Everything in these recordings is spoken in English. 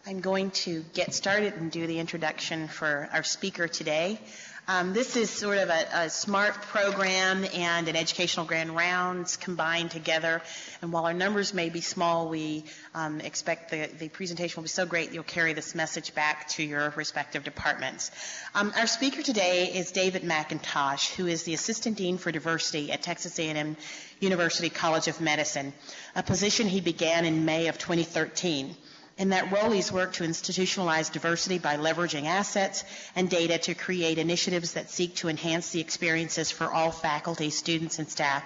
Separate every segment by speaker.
Speaker 1: I'm going to get started and do the introduction for our speaker today. This is sort of a SMART program and an educational grand rounds combined together. And while our numbers may be small, we expect the presentation will be so great you'll carry this message back to your respective departments. Our speaker today is David McIntosh, who is the Assistant Dean for Diversity at Texas A&M University College of Medicine, a position he began in May of 2013. In that role, he's worked to institutionalize diversity by leveraging assets and data to create initiatives that seek to enhance the experiences for all faculty, students, and staff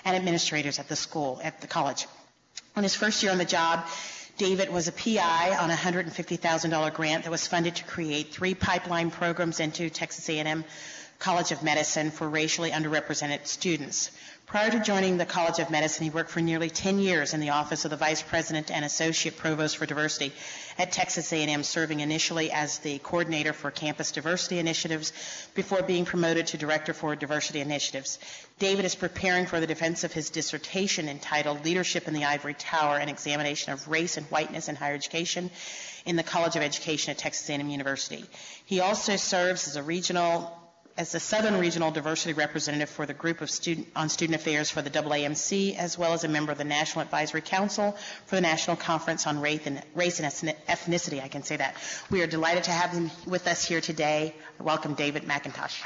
Speaker 1: and administrators at the college. On his first year on the job, David was a PI on a $150,000 grant that was funded to create 3 pipeline programs into Texas A&M College of Medicine for racially underrepresented students. Prior to joining the College of Medicine, he worked for nearly 10 years in the office of the Vice President and Associate Provost for Diversity at Texas A&M, serving initially as the coordinator for campus diversity initiatives before being promoted to Director for Diversity Initiatives. David is preparing for the defense of his dissertation entitled Leadership in the Ivory Tower, an examination of race and whiteness in higher education in the College of Education at Texas A&M University. He also serves as the Southern Regional Diversity Representative for the Group of Student Affairs for the AAMC, as well as a member of the National Advisory Council for the National Conference on Race and Ethnicity. I can say that. We are delighted to have him with us here today. Welcome, David McIntosh.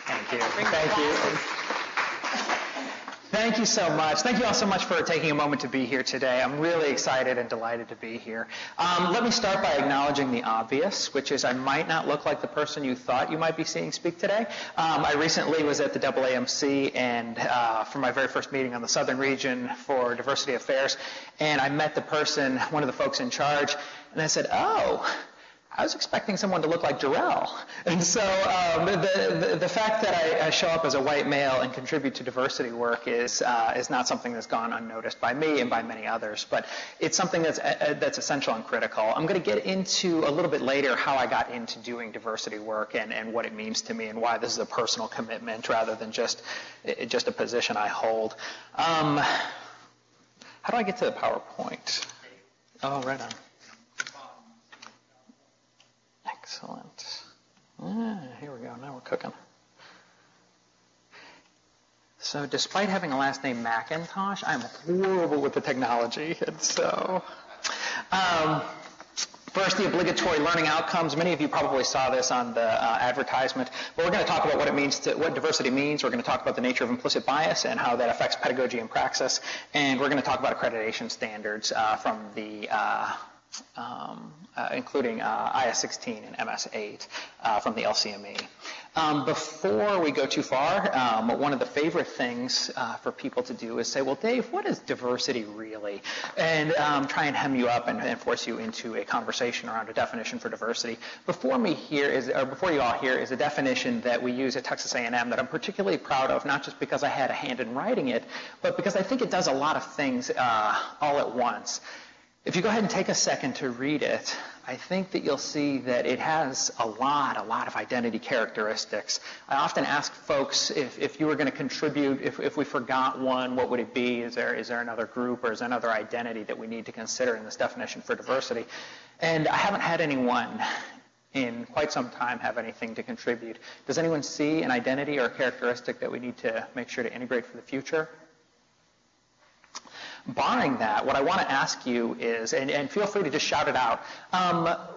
Speaker 2: Thank you. Thank you. Thank you so much. Thank you all so much for taking a moment to be here today. I'm really excited and delighted to be here. Let me start by acknowledging the obvious, which is I might not look like the person you thought you might be seeing speak today. I recently was at the AAMC and for my very first meeting on the Southern Region for Diversity Affairs, and I met the person, one of the folks in charge, and I said, oh, I was expecting someone to look like Jarrell. And so the fact that I show up as a white male and contribute to diversity work is not something that's gone unnoticed by me and by many others, but it's something that's essential and critical. I'm going to get into a little bit later how I got into doing diversity work and what it means to me and why this is a personal commitment rather than just a position I hold. How do I get to the PowerPoint? Oh, right on. Excellent. Here we go. Now we're cooking. So despite having a last name McIntosh, I'm horrible with the technology. And so first, the obligatory learning outcomes. Many of you probably saw this on the advertisement, but we're going to talk about what diversity means. We're going to talk about the nature of implicit bias and how that affects pedagogy and praxis. And we're going to talk about accreditation standards from the including IS-16 and MS-8 from the LCME. Before we go too far, one of the favorite things for people to do is say, well, Dave, what is diversity really? And try and hem you up and force you into a conversation around a definition for diversity. Before you all hear is a definition that we use at Texas A&M that I'm particularly proud of, not just because I had a hand in writing it, but because I think it does a lot of things all at once. If you go ahead and take a second to read it, I think that you'll see that it has a lot of identity characteristics. I often ask folks if you were going to contribute, if we forgot one, what would it be? Is there another group or is there another identity that we need to consider in this definition for diversity? And I haven't had anyone in quite some time have anything to contribute. Does anyone see an identity or a characteristic that we need to make sure to integrate for the future? Barring that, what I want to ask you is, and feel free to just shout it out,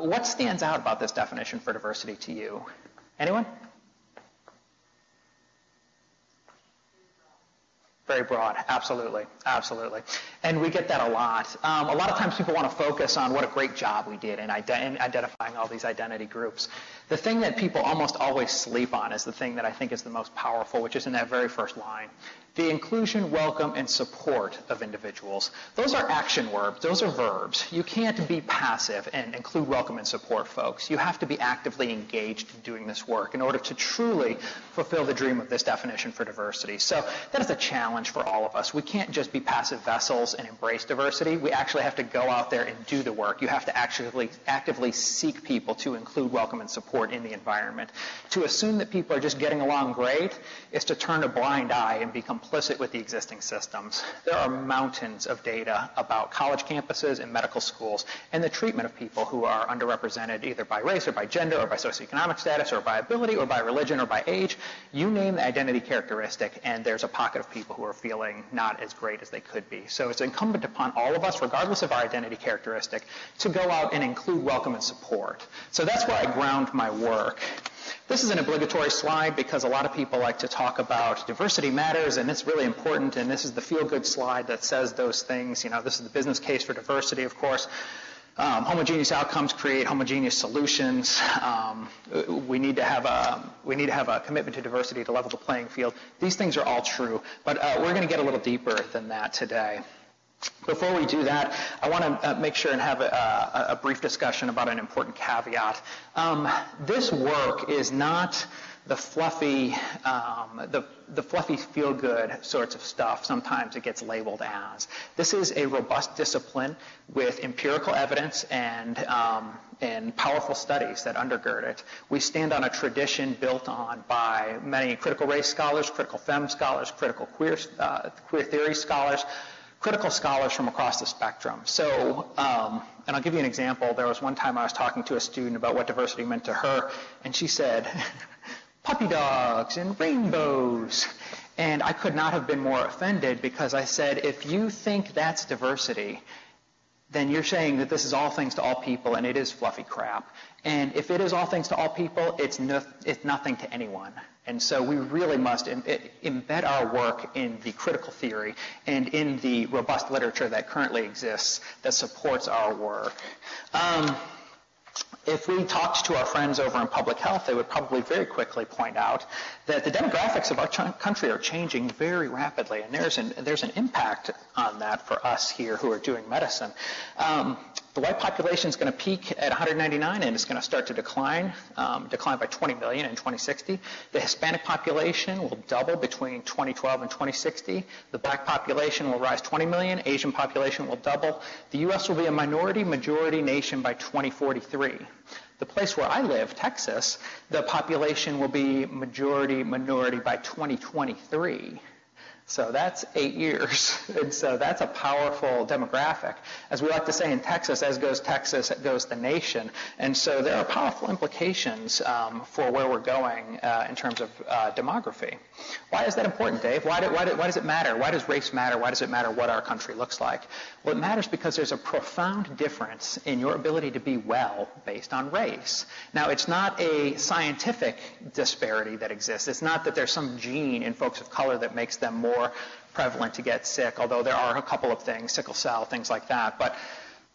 Speaker 2: what stands out about this definition for diversity to you? Anyone? Very broad, absolutely. And we get that a lot. A lot of times people want to focus on what a great job we did in identifying all these identity groups. The thing that people almost always sleep on is the thing that I think is the most powerful, which is in that very first line. The inclusion, welcome, and support of individuals. Those are action verbs. Those are verbs. You can't be passive and include, welcome, and support folks. You have to be actively engaged in doing this work in order to truly fulfill the dream of this definition for diversity. So that is a challenge for all of us. We can't just be passive vessels and embrace diversity. We actually have to go out there and do the work. You have to actually actively seek people to include, welcome, and support support in the environment. To assume that people are just getting along great is to turn a blind eye and be complicit with the existing systems. There are mountains of data about college campuses and medical schools and the treatment of people who are underrepresented either by race or by gender or by socioeconomic status or by ability or by religion or by age. You name the identity characteristic and there's a pocket of people who are feeling not as great as they could be. So it's incumbent upon all of us, regardless of our identity characteristic, to go out and include welcome and support. So that's where I ground my work. This is an obligatory slide because a lot of people like to talk about diversity matters and it's really important, and this is the feel-good slide that says those things. You know, this is the business case for diversity, of course. Homogeneous outcomes create homogeneous solutions. We need to have a commitment to diversity to level the playing field. These things are all true, but we're going to get a little deeper than that today. Before we do that, I want to make sure and have a brief discussion about an important caveat. This work is not the fluffy feel-good sorts of stuff sometimes it gets labeled as. This is a robust discipline with empirical evidence and powerful studies that undergird it. We stand on a tradition built on by many critical race scholars, critical femme scholars, critical queer theory scholars, critical scholars from across the spectrum. So, and I'll give you an example. There was one time I was talking to a student about what diversity meant to her, and she said, puppy dogs and rainbows. And I could not have been more offended because I said, if you think that's diversity, then you're saying that this is all things to all people, and it is fluffy crap. And if it is all things to all people, it's nothing to anyone. And so we really must embed our work in the critical theory and in the robust literature that currently exists that supports our work. If we talked to our friends over in public health, they would probably very quickly point out that the demographics of our country are changing very rapidly, and there's an impact on that for us here who are doing medicine. The white population is going to peak at 199 and it's going to start to decline by 20 million in 2060. The Hispanic population will double between 2012 and 2060. The black population will rise 20 million. Asian population will double. The U.S. will be a minority-majority nation by 2043. The place where I live, Texas, the population will be majority-minority by 2023. So that's 8 years, and so that's a powerful demographic. As we like to say in Texas, as goes Texas, goes the nation. And so there are powerful implications for where we're going in terms of demography. Why is that important, Dave? Why does it matter? Why does race matter? Why does it matter what our country looks like? Well, it matters because there's a profound difference in your ability to be well based on race. Now, it's not a scientific disparity that exists. It's not that there's some gene in folks of color that makes them more prevalent to get sick, although there are a couple of things, sickle cell, things like that. But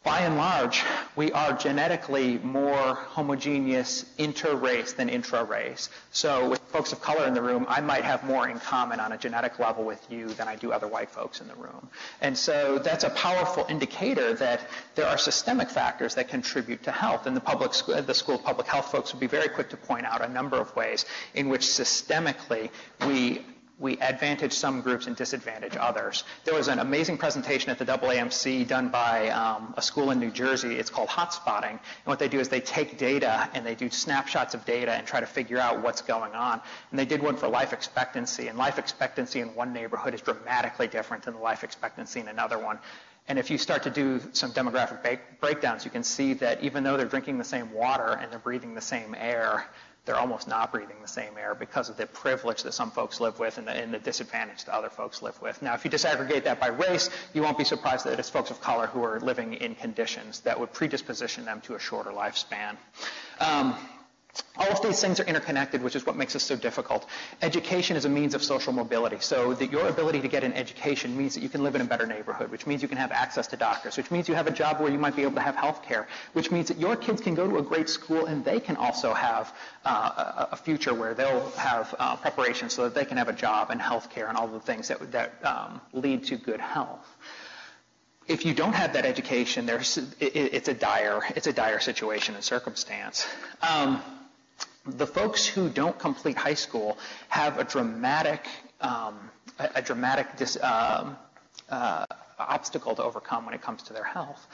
Speaker 2: by and large, we are genetically more homogeneous inter-race than intra-race. So with folks of color in the room, I might have more in common on a genetic level with you than I do other white folks in the room. And so that's a powerful indicator that there are systemic factors that contribute to health. And the School of Public Health folks would be very quick to point out a number of ways in which systemically we advantage some groups and disadvantage others. There was an amazing presentation at the AAMC done by a school in New Jersey. It's called hotspotting. And what they do is they take data and they do snapshots of data and try to figure out what's going on. And they did one for life expectancy. And life expectancy in one neighborhood is dramatically different than the life expectancy in another one. And if you start to do some demographic breakdowns, you can see that even though they're drinking the same water and they're breathing the same air, they're almost not breathing the same air because of the privilege that some folks live with and the disadvantage that other folks live with. Now, if you disaggregate that by race, you won't be surprised that it's folks of color who are living in conditions that would predisposition them to a shorter lifespan. All of these things are interconnected, which is what makes this so difficult. Education is a means of social mobility. So that your ability to get an education means that you can live in a better neighborhood, which means you can have access to doctors, which means you have a job where you might be able to have health care, which means that your kids can go to a great school and they can also have a future where they'll have preparation so that they can have a job and health care and all the things that lead to good health. If you don't have that education, it's a dire situation and circumstance. The folks who don't complete high school have a dramatic obstacle to overcome when it comes to their health.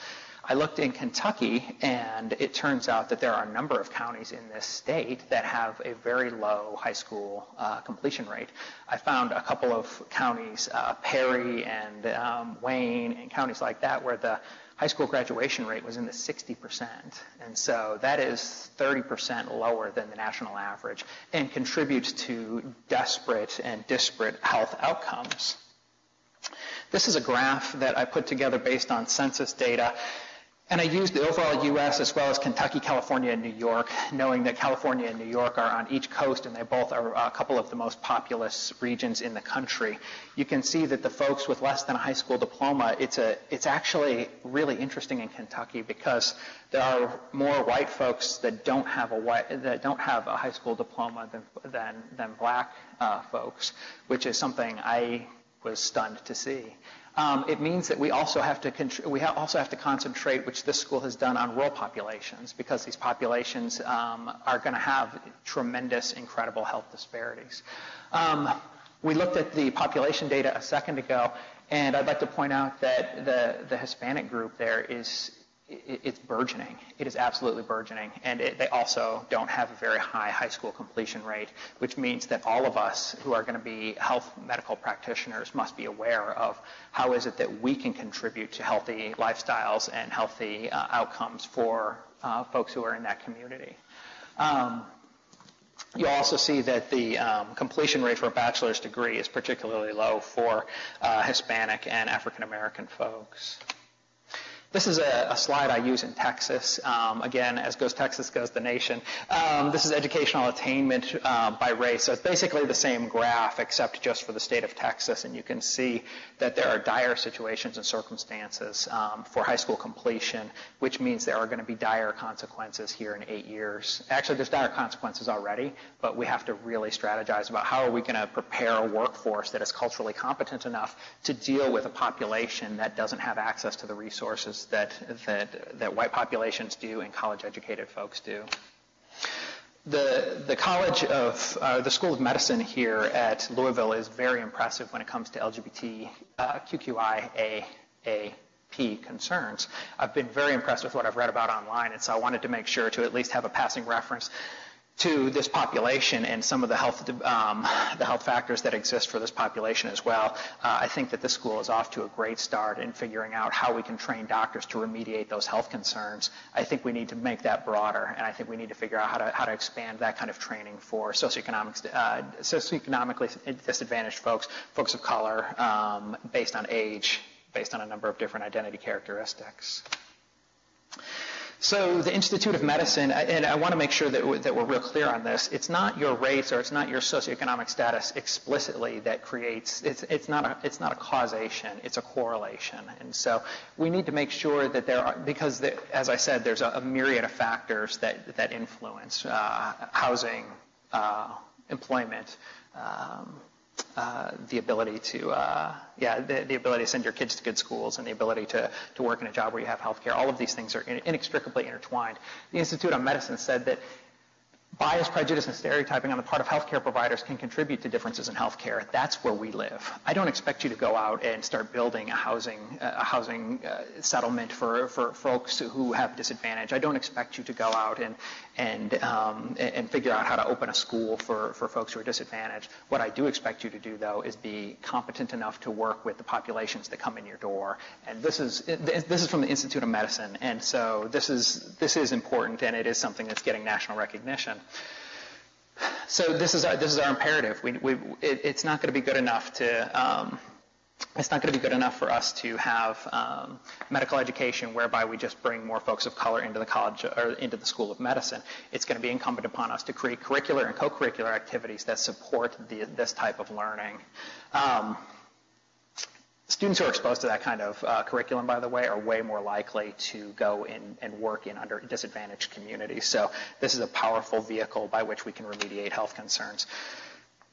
Speaker 2: I looked in Kentucky, and it turns out that there are a number of counties in this state that have a very low high school completion rate. I found a couple of counties, Perry and Wayne and counties like that, where the high school graduation rate was in the 60%. And so that is 30% lower than the national average and contributes to desperate and disparate health outcomes. This is a graph that I put together based on census data. And I used the overall U.S. as well as Kentucky, California, and New York, knowing that California and New York are on each coast, and they both are a couple of the most populous regions in the country. You can see that the folks with less than a high school diploma, it's actually really interesting in Kentucky because there are more white folks that don't have a high school diploma than black folks, which is something I was stunned to see. It means that we also have to concentrate, which this school has done, on rural populations, because these populations are going to have tremendous, incredible health disparities. We looked at the population data a second ago, and I'd like to point out that the Hispanic group there it's burgeoning. It is absolutely burgeoning, and they also don't have a very high school completion rate, which means that all of us who are going to be health medical practitioners must be aware of how is it that we can contribute to healthy lifestyles and healthy outcomes for folks who are in that community. You'll also see that the completion rate for a bachelor's degree is particularly low for Hispanic and African American folks. This is a slide I use in Texas. Again, as goes Texas, goes the nation. This is educational attainment by race. So it's basically the same graph, except just for the state of Texas. And you can see that there are dire situations and circumstances for high school completion, which means there are going to be dire consequences here in 8 years. Actually, there's dire consequences already, but we have to really strategize about how are we going to prepare a workforce that is culturally competent enough to deal with a population that doesn't have access to the resources that white populations do and college-educated folks do. The School of Medicine here at Louisville is very impressive when it comes to LGBTQIA+ concerns. I've been very impressed with what I've read about online, and so I wanted to make sure to at least have a passing reference to this population and some of the health factors that exist for this population as well. I think that this school is off to a great start in figuring out how we can train doctors to remediate those health concerns. I think we need to make that broader, and I think we need to figure out how to expand that kind of training for socioeconomically disadvantaged folks of color, based on age, based on a number of different identity characteristics. So the Institute of Medicine, and I want to make sure that we're real clear on this, it's not your race or it's not your socioeconomic status explicitly that creates, it's not a causation, it's a correlation. And so we need to make sure that there are, because as I said, there's a myriad of factors that influence housing, employment, the ability to the ability to send your kids to good schools, and the ability to work in a job where you have health care. All of these things are inextricably intertwined. The Institute on Medicine said that bias, prejudice, and stereotyping on the part of healthcare providers can contribute to differences in healthcare. That's where we live. I don't expect you to go out and start building a housing settlement for folks who have disadvantage. I don't expect you to go out and figure out how to open a school for folks who are disadvantaged. What I do expect you to do, though, is be competent enough to work with the populations that come in your door. And this is from the Institute of Medicine, and so this is important, and it is something that's getting national recognition. So this is our imperative. It's not going to be good enough to. It's not going to be good enough for us to have medical education whereby we just bring more folks of color into the college or into the School of Medicine. It's going to be incumbent upon us to create curricular and co-curricular activities that support this type of learning. Students who are exposed to that kind of curriculum, by the way, are way more likely to go in and work in disadvantaged communities. So this is a powerful vehicle by which we can remediate health concerns.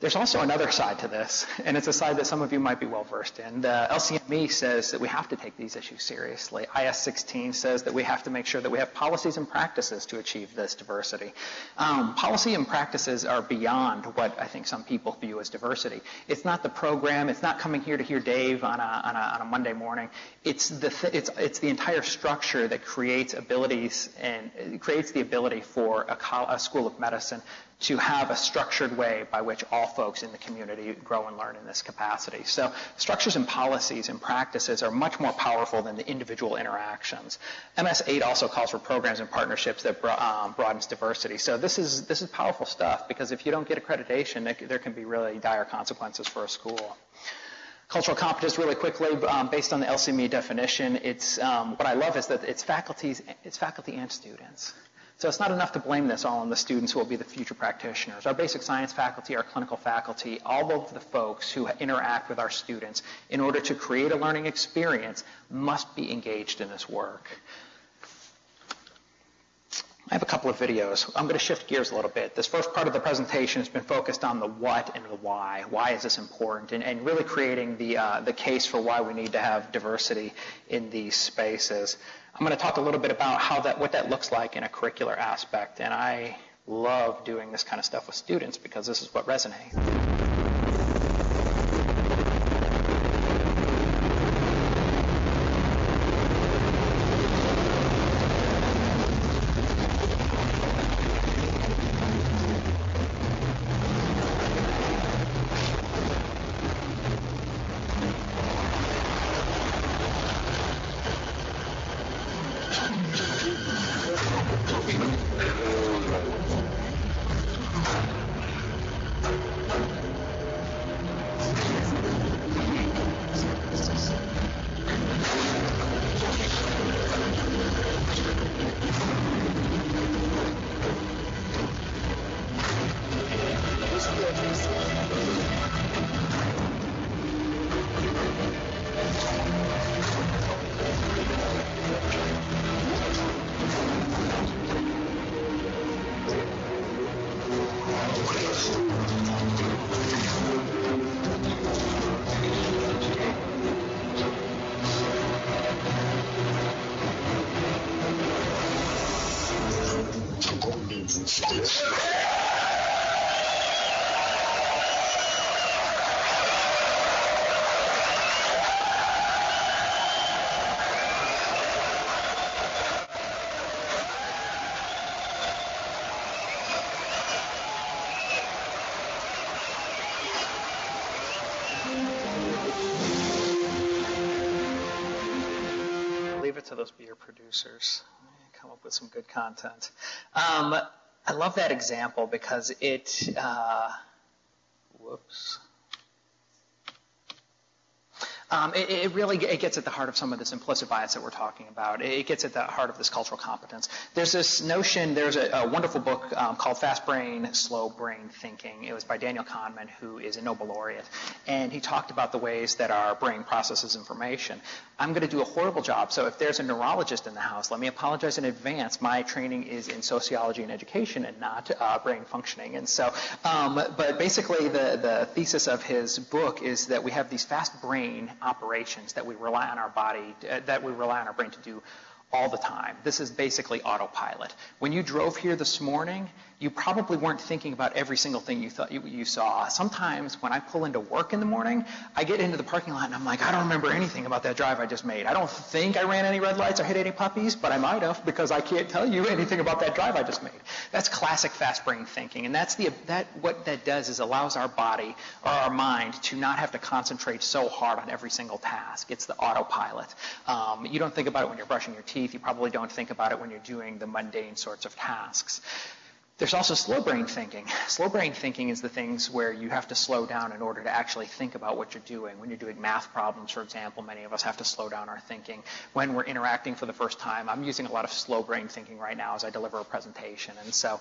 Speaker 2: There's also another side to this, and it's a side that some of you might be well versed in. The LCME says that we have to take these issues seriously. IS-16 says that we have to make sure that we have policies and practices to achieve this diversity. Policy and practices are beyond what I think some people view as diversity. It's not the program. It's not coming here to hear Dave on a Monday morning. It's the entire structure that creates abilities and it creates the ability for a school of medicine to have a structured way by which all folks in the community grow and learn in this capacity. So structures and policies and practices are much more powerful than the individual interactions. MS-8 also calls for programs and partnerships that broadens diversity. So this is powerful stuff, because if you don't get accreditation, there can be really dire consequences for a school. Cultural competence, really quickly, based on the LCME definition, what I love is that it's faculty and students. So it's not enough to blame this all on the students who will be the future practitioners. Our basic science faculty, our clinical faculty, all of the folks who interact with our students in order to create a learning experience must be engaged in this work. I have a couple of videos. I'm going to shift gears a little bit. This first part of the presentation has been focused on the what and the why. Why is this important? And really creating the case for why we need to have diversity in these spaces. I'm going to talk a little bit about what that looks like in a curricular aspect. And I love doing this kind of stuff with students because this is what resonates. To those beer producers, come up with some good content. I love that example because it it gets at the heart of some of this implicit bias that we're talking about. It gets at the heart of this cultural competence. There's this notion, there's a wonderful book called Fast Brain, Slow Brain Thinking. It was by Daniel Kahneman, who is a Nobel laureate. And he talked about the ways that our brain processes information. I'm going to do a horrible job, so if there's a neurologist in the house, let me apologize in advance. My training is in sociology and education and not brain functioning. And so, but basically the thesis of his book is that we have these fast brain operations that we rely on our body, that we rely on our brain to do all the time. This is basically autopilot. When you drove here this morning, you probably weren't thinking about every single thing you thought you saw. Sometimes when I pull into work in the morning, I get into the parking lot and I'm like, I don't remember anything about that drive I just made. I don't think I ran any red lights or hit any puppies, but I might have because I can't tell you anything about that drive I just made. That's classic fast brain thinking, and what that does is allows our body or our mind to not have to concentrate so hard on every single task. It's the autopilot. You don't think about it when you're brushing your teeth. You probably don't think about it when you're doing the mundane sorts of tasks. There's also slow brain thinking. Slow brain thinking is the things where you have to slow down in order to actually think about what you're doing. When you're doing math problems, for example, many of us have to slow down our thinking. When we're interacting for the first time, I'm using a lot of slow brain thinking right now as I deliver a presentation. And so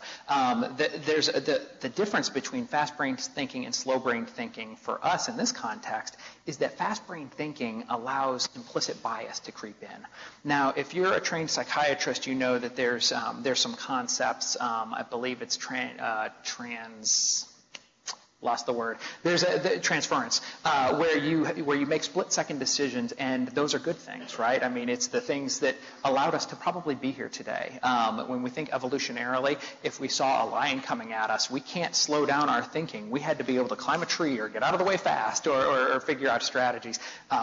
Speaker 2: there's the difference between fast brain thinking and slow brain thinking for us in this context is that fast brain thinking allows implicit bias to creep in. Now, if you're a trained psychiatrist, you know that there's some concepts, I believe it's lost the word. There's the transference where you make split-second decisions, and those are good things, right? I mean, it's the things that allowed us to probably be here today. When we think evolutionarily, if we saw a lion coming at us, we can't slow down our thinking. We had to be able to climb a tree or get out of the way fast or figure out strategies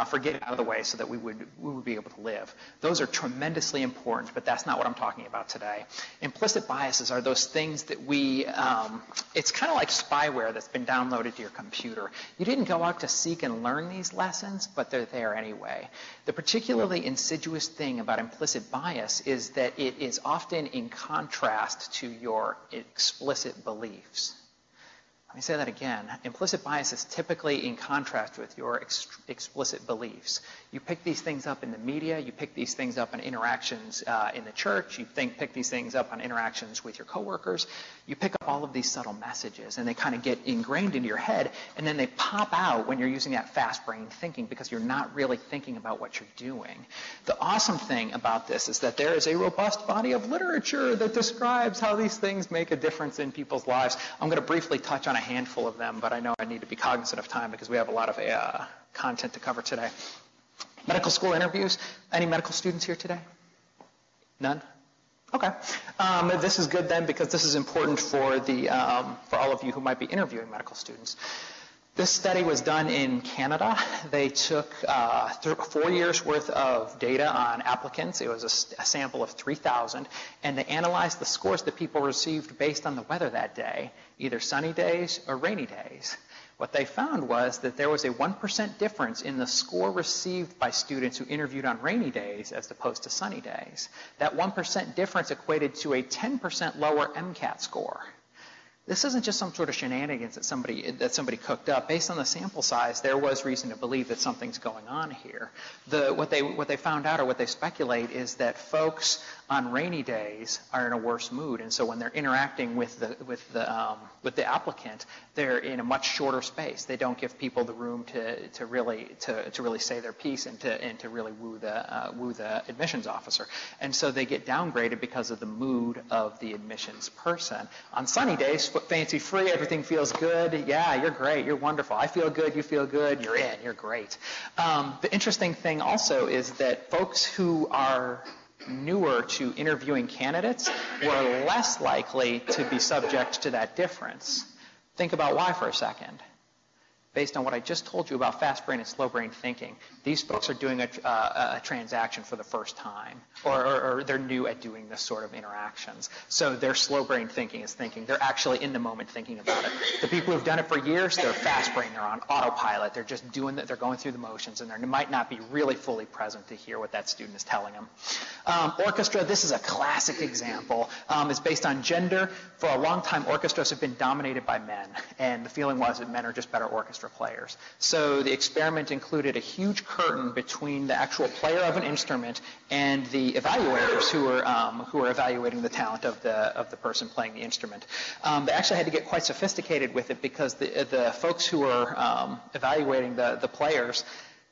Speaker 2: for getting out of the way so that we would be able to live. Those are tremendously important, but that's not what I'm talking about today. Implicit biases are those things that it's kind of like spyware that's been downloaded to your computer. You didn't go out to seek and learn these lessons, but they're there anyway. The particularly insidious thing about implicit bias is that it is often in contrast to your explicit beliefs. Let me say that again. Implicit bias is typically in contrast with your explicit beliefs. You pick these things up in the media. You pick these things up in interactions in the church. You pick these things up on interactions with your coworkers. You pick up all of these subtle messages, and they kind of get ingrained into your head, and then they pop out when you're using that fast brain thinking because you're not really thinking about what you're doing. The awesome thing about this is that there is a robust body of literature that describes how these things make a difference in people's lives. I'm going to briefly touch on a handful of them, but I know I need to be cognizant of time because we have a lot of content to cover today. Medical school interviews. Any medical students here today? None? Okay. This is good then because this is important for all of you who might be interviewing medical students. This study was done in Canada. They took 4 years worth of data on applicants. It was a sample of 3,000, and they analyzed the scores that people received based on the weather that day, either sunny days or rainy days. What they found was that there was a 1% difference in the score received by students who interviewed on rainy days as opposed to sunny days. That 1% difference equated to a 10% lower MCAT score. This isn't just some sort of shenanigans that somebody cooked up. Based on the sample size, there was reason to believe that something's going on here. What they found out, or what they speculate, is that folks on rainy days are in a worse mood, and so when they're interacting with the applicant, they're in a much shorter space. They don't give people the room to really say their piece and to really woo the admissions officer, and so they get downgraded because of the mood of the admissions person. On sunny days, fancy free, everything feels good. Yeah, you're great, you're wonderful. I feel good, you feel good, you're in, you're great. The interesting thing also is that folks who are newer to interviewing candidates were less likely to be subject to that difference. Think about why for a second. Based on what I just told you about fast brain and slow brain thinking, these folks are doing a transaction for the first time, or they're new at doing this sort of interactions. So their slow brain thinking is thinking. They're actually in the moment thinking about it. The people who've done it for years, they're fast brain. They're on autopilot. They're just doing that. They're going through the motions, and they might not be really fully present to hear what that student is telling them. Orchestra, this is a classic example. It's based on gender. For a long time, orchestras have been dominated by men, and the feeling was that men are just better orchestra players. So the experiment included a huge curtain between the actual player of an instrument and the evaluators who were evaluating the talent of the person playing the instrument. They actually had to get quite sophisticated with it because the folks who were evaluating the players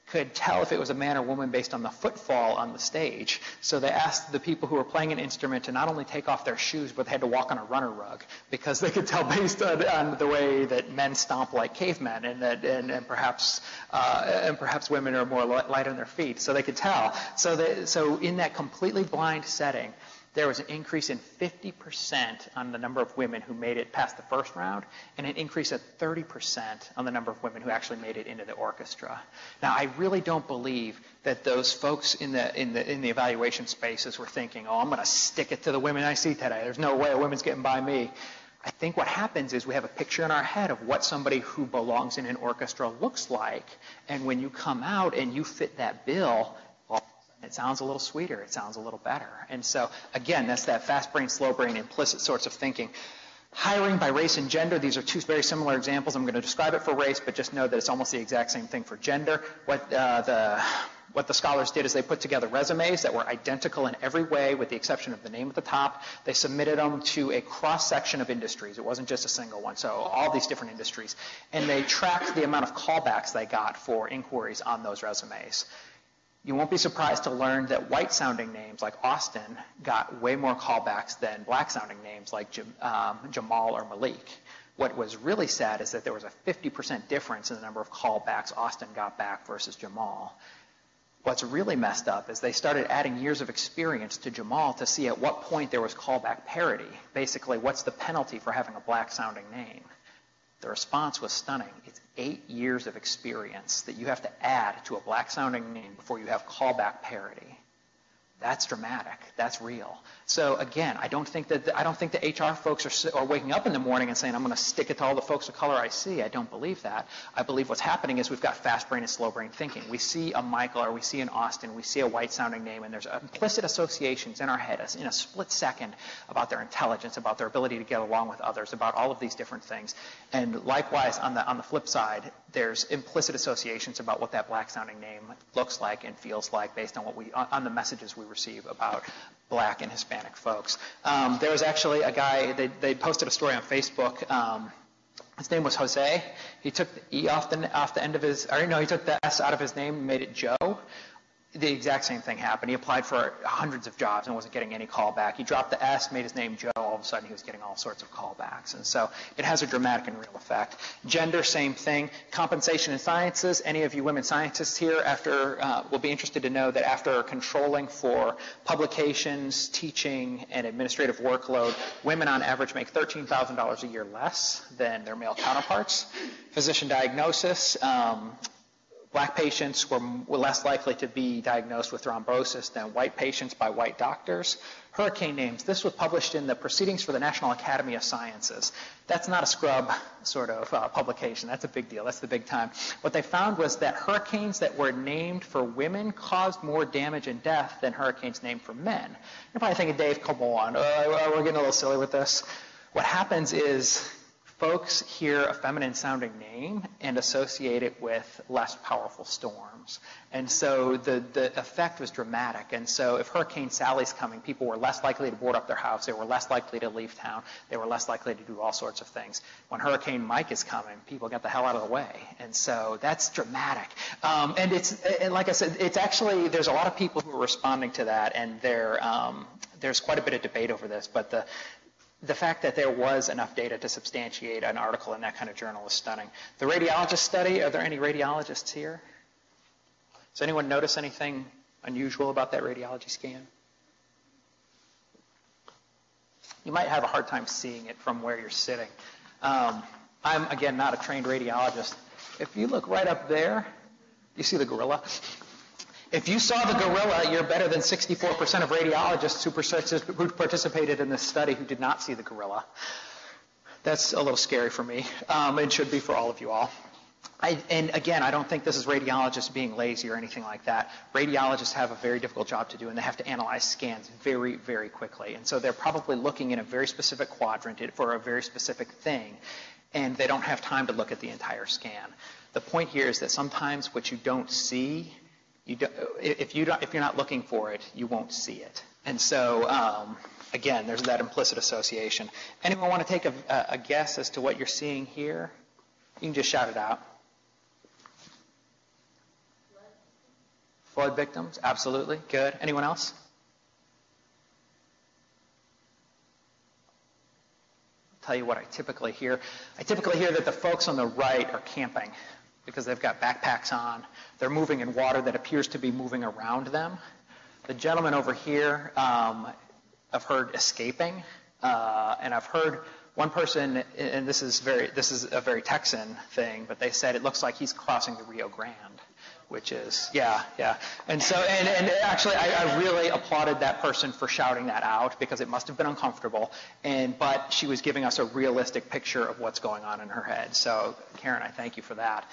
Speaker 2: could tell if it was a man or woman based on the footfall on the stage. So they asked the people who were playing an instrument to not only take off their shoes, but they had to walk on a runner rug because they could tell based on the way that men stomp like cavemen, and perhaps women are more light on their feet. So they could tell. So in that completely blind setting, there was an increase in 50% on the number of women who made it past the first round, and an increase of 30% on the number of women who actually made it into the orchestra. Now, I really don't believe that those folks in the evaluation spaces were thinking, "Oh, I'm going to stick it to the women I see today. There's no way a woman's getting by me." I think what happens is we have a picture in our head of what somebody who belongs in an orchestra looks like, and when you come out and you fit that bill, it sounds a little sweeter. It sounds a little better. And so, again, that's that fast brain, slow brain, implicit sorts of thinking. Hiring by race and gender, these are two very similar examples. I'm going to describe it for race, but just know that it's almost the exact same thing for gender. What the scholars did is they put together resumes that were identical in every way with the exception of the name at the top. They submitted them to a cross-section of industries. It wasn't just a single one, so all these different industries. And they tracked the amount of callbacks they got for inquiries on those resumes. You won't be surprised to learn that white-sounding names like Austin got way more callbacks than black-sounding names like Jamal or Malik. What was really sad is that there was a 50% difference in the number of callbacks Austin got back versus Jamal. What's really messed up is they started adding years of experience to Jamal to see at what point there was callback parity. Basically, what's the penalty for having a black-sounding name? The response was stunning. It's 8 years of experience that you have to add to a black-sounding name before you have callback parity. That's dramatic. That's real. So again, I don't think the HR folks are waking up in the morning and saying, I'm going to stick it to all the folks of color I see. I don't believe that. I believe what's happening is we've got fast brain and slow brain thinking. We see a Michael or we see an Austin, we see a white sounding name, and there's implicit associations in our head in a split second about their intelligence, about their ability to get along with others, about all of these different things. And likewise, on the flip side, there's implicit associations about what that black sounding name looks like and feels like based on on the messages we receive about black and Hispanic folks. There was actually a guy, they posted a story on Facebook. His name was Jose. He took the E off the end of his, he took the S out of his name and made it Joe. The exact same thing happened. He applied for hundreds of jobs and wasn't getting any callback. He dropped the S, made his name Joe. All of a sudden, he was getting all sorts of callbacks. And so it has a dramatic and real effect. Gender, same thing. Compensation in sciences. Any of you women scientists here will be interested to know that after controlling for publications, teaching, and administrative workload, women on average make $13,000 a year less than their male counterparts. Physician diagnosis. Black patients were less likely to be diagnosed with thrombosis than white patients by white doctors. Hurricane names. This was published in the Proceedings for the National Academy of Sciences. That's not a scrub sort of publication. That's a big deal. That's the big time. What they found was that hurricanes that were named for women caused more damage and death than hurricanes named for men. You're probably thinking, Dave, come on. We're getting a little silly with this. What happens is folks hear a feminine-sounding name and associate it with less powerful storms. And so the effect was dramatic. And so if Hurricane Sally's coming, people were less likely to board up their house. They were less likely to leave town. They were less likely to do all sorts of things. When Hurricane Mike is coming, people get the hell out of the way. And so that's dramatic. And like I said, it's actually, there's a lot of people who are responding to that, and there's quite a bit of debate over this. But the fact that there was enough data to substantiate an article in that kind of journal is stunning. The radiologist study, are there any radiologists here? Does anyone notice anything unusual about that radiology scan? You might have a hard time seeing it from where you're sitting. I'm, again, not a trained radiologist. If you look right up there, you see the gorilla? If you saw the gorilla, you're better than 64% of radiologists who participated in this study who did not see the gorilla. That's a little scary for me. It should be for all of you all. And again, I don't think this is radiologists being lazy or anything like that. Radiologists have a very difficult job to do, and they have to analyze scans very, very quickly. And so they're probably looking in a very specific quadrant for a very specific thing, and they don't have time to look at the entire scan. The point here is that sometimes what you don't see, if you're not looking for it, you won't see it. And so, again, there's that implicit association. Anyone want to take a guess as to what you're seeing here? You can just shout it out. Flood victims, absolutely. Good. Anyone else? I'll tell you what I typically hear. I typically hear that the folks on the right are camping because they've got backpacks on. They're moving in water that appears to be moving around them. The gentleman over here, I've heard escaping, and I've heard one person, and this is a very Texan thing, but they said it looks like he's crossing the Rio Grande, which is, yeah. And so, and actually, I really applauded that person for shouting that out because it must have been uncomfortable, but she was giving us a realistic picture of what's going on in her head. So, Karen, I thank you for that.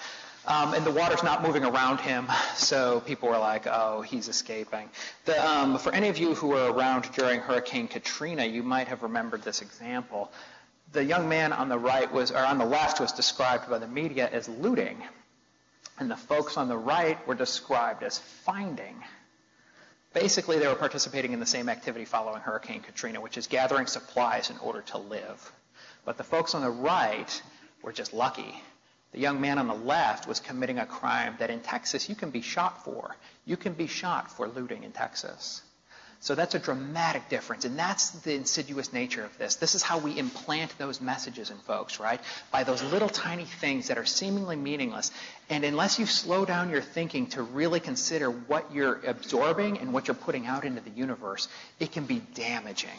Speaker 2: And the water's not moving around him, so people were like, oh, he's escaping. For any of you who were around during Hurricane Katrina, you might have remembered this example. The young man on the left was described by the media as looting, and the folks on the right were described as finding. Basically, they were participating in the same activity following Hurricane Katrina, which is gathering supplies in order to live. But the folks on the right were just lucky. The young man on the left was committing a crime that in Texas you can be shot for. You can be shot for looting in Texas. So that's a dramatic difference, and that's the insidious nature of this. This is how we implant those messages in folks, right? By those little tiny things that are seemingly meaningless. And unless you slow down your thinking to really consider what you're absorbing and what you're putting out into the universe, it can be damaging.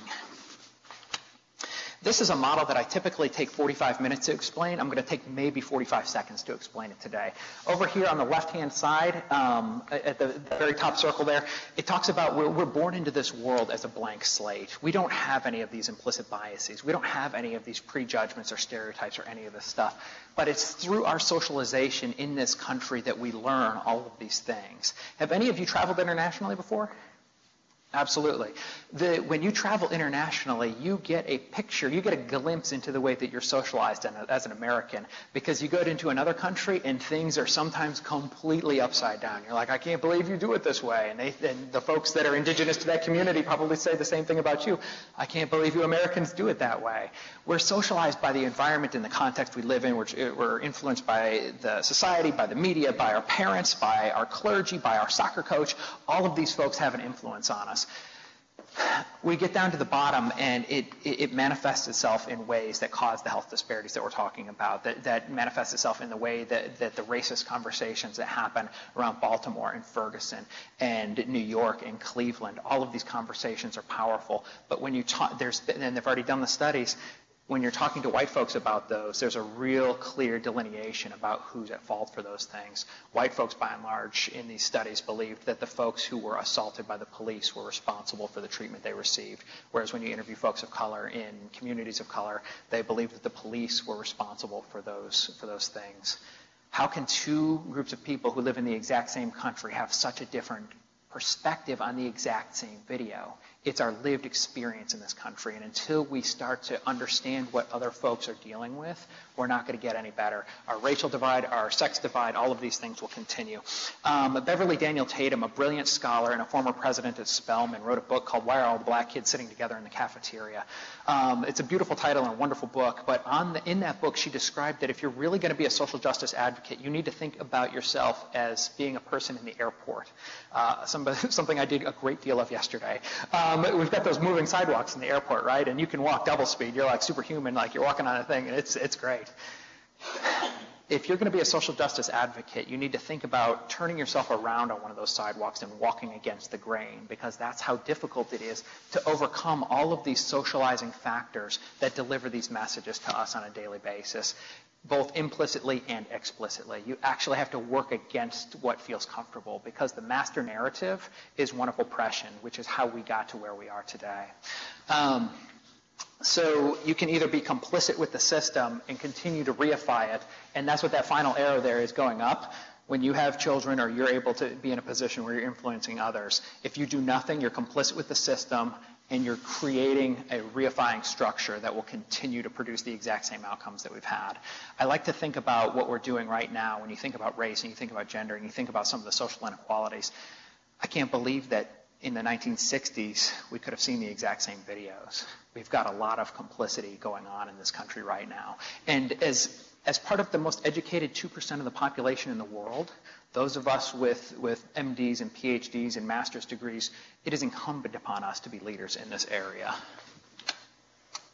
Speaker 2: This is a model that I typically take 45 minutes to explain. I'm going to take maybe 45 seconds to explain it today. Over here on the left-hand side, at the very top circle there, it talks about we're born into this world as a blank slate. We don't have any of these implicit biases. We don't have any of these prejudgments or stereotypes or any of this stuff. But it's through our socialization in this country that we learn all of these things. Have any of you traveled internationally before? Absolutely. When you travel internationally, you get a picture, you get a glimpse into the way that you're socialized as an American, because you go into another country and things are sometimes completely upside down. You're like, I can't believe you do it this way. And the folks that are indigenous to that community probably say the same thing about you. I can't believe you Americans do it that way. We're socialized by the environment and the context we live in. We're influenced by the society, by the media, by our parents, by our clergy, by our soccer coach. All of these folks have an influence on us. We get down to the bottom, and it manifests itself in ways that cause the health disparities that we're talking about, that manifests itself in the way that the racist conversations that happen around Baltimore and Ferguson and New York and Cleveland. All of these conversations are powerful, but when you talk, and they've already done the studies, when you're talking to white folks about those, there's a real clear delineation about who's at fault for those things. White folks, by and large, in these studies believed that the folks who were assaulted by the police were responsible for the treatment they received. Whereas when you interview folks of color in communities of color, they believed that the police were responsible for those things. How can two groups of people who live in the exact same country have such a different perspective on the exact same video? It's our lived experience in this country, and until we start to understand what other folks are dealing with, we're not going to get any better. Our racial divide, our sex divide, all of these things will continue. Beverly Daniel Tatum, a brilliant scholar and a former president at Spelman, wrote a book called Why Are All the Black Kids Sitting Together in the Cafeteria? It's a beautiful title and a wonderful book, but in that book she described that if you're really going to be a social justice advocate, you need to think about yourself as being a person in the airport. Something I did a great deal of yesterday. We've got those moving sidewalks in the airport, right? And you can walk double speed. You're like superhuman, like you're walking on a thing, and it's great. If you're going to be a social justice advocate, you need to think about turning yourself around on one of those sidewalks and walking against the grain, because that's how difficult it is to overcome all of these socializing factors that deliver these messages to us on a daily basis, both implicitly and explicitly. You actually have to work against what feels comfortable, because the master narrative is one of oppression, which is how we got to where we are today. So you can either be complicit with the system and continue to reify it, and that's what that final arrow there is going up. When you have children or you're able to be in a position where you're influencing others, if you do nothing, you're complicit with the system, and you're creating a reifying structure that will continue to produce the exact same outcomes that we've had. I like to think about what we're doing right now when you think about race and you think about gender and you think about some of the social inequalities. I can't believe that in the 1960s we could have seen the exact same videos. We've got a lot of complicity going on in this country right now. And as part of the most educated 2% of the population in the world, those of us with MDs and PhDs and master's degrees, it is incumbent upon us to be leaders in this area.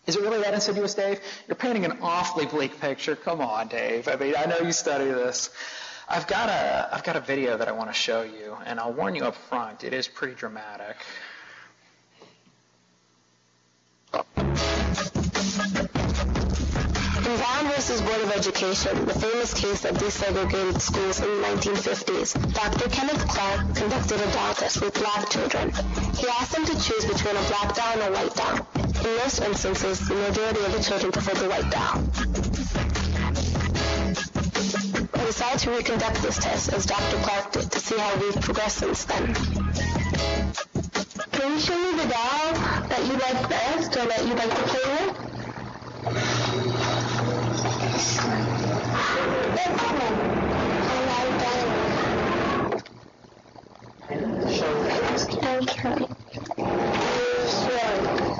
Speaker 2: Is it really that insidious, Dave? You're painting an awfully bleak picture. Come on, Dave. I mean, I know you study this. I've got a video that I want to show you, and I'll warn you up front, it is pretty dramatic.
Speaker 3: In Brown versus Board of Education, the famous case of desegregated schools in the 1950s, Dr. Kenneth Clark conducted a doll test with black children. He asked them to choose between a black doll and a white doll. In most instances, the majority of the children preferred the white doll. I decided to reconduct this test as Dr. Clark did to see how we've progressed since then. Can you show me the doll that you like best or that you like to play with? This one. I like that one. Okay.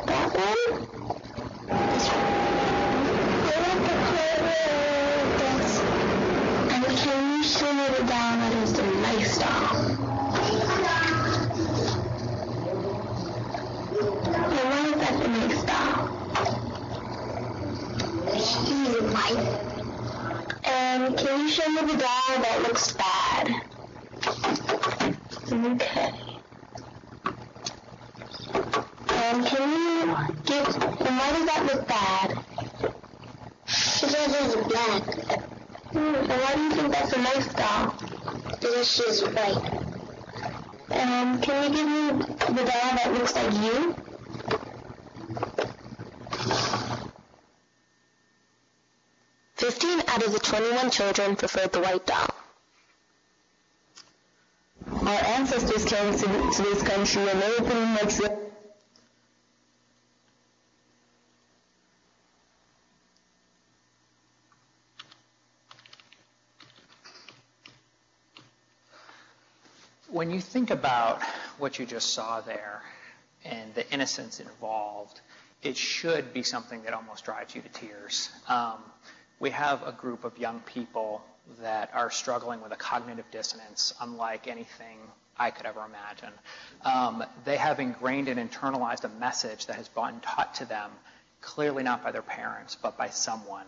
Speaker 3: That one? This one. I like to play with this. And can you show me the doll that is the nice doll? show me the doll that looks bad. Okay. And why does that look bad? Because it's black. And why do you think that's a nice doll? Because she's white. And can you give me the doll that looks like you? Out of the 21 children preferred the white doll. Our ancestors came to this country and everything makes it.
Speaker 2: When you think about what you just saw there and the innocence involved, it should be something that almost drives you to tears. We have a group of young people that are struggling with a cognitive dissonance unlike anything I could ever imagine. They have ingrained and internalized a message that has been taught to them, clearly not by their parents, but by someone.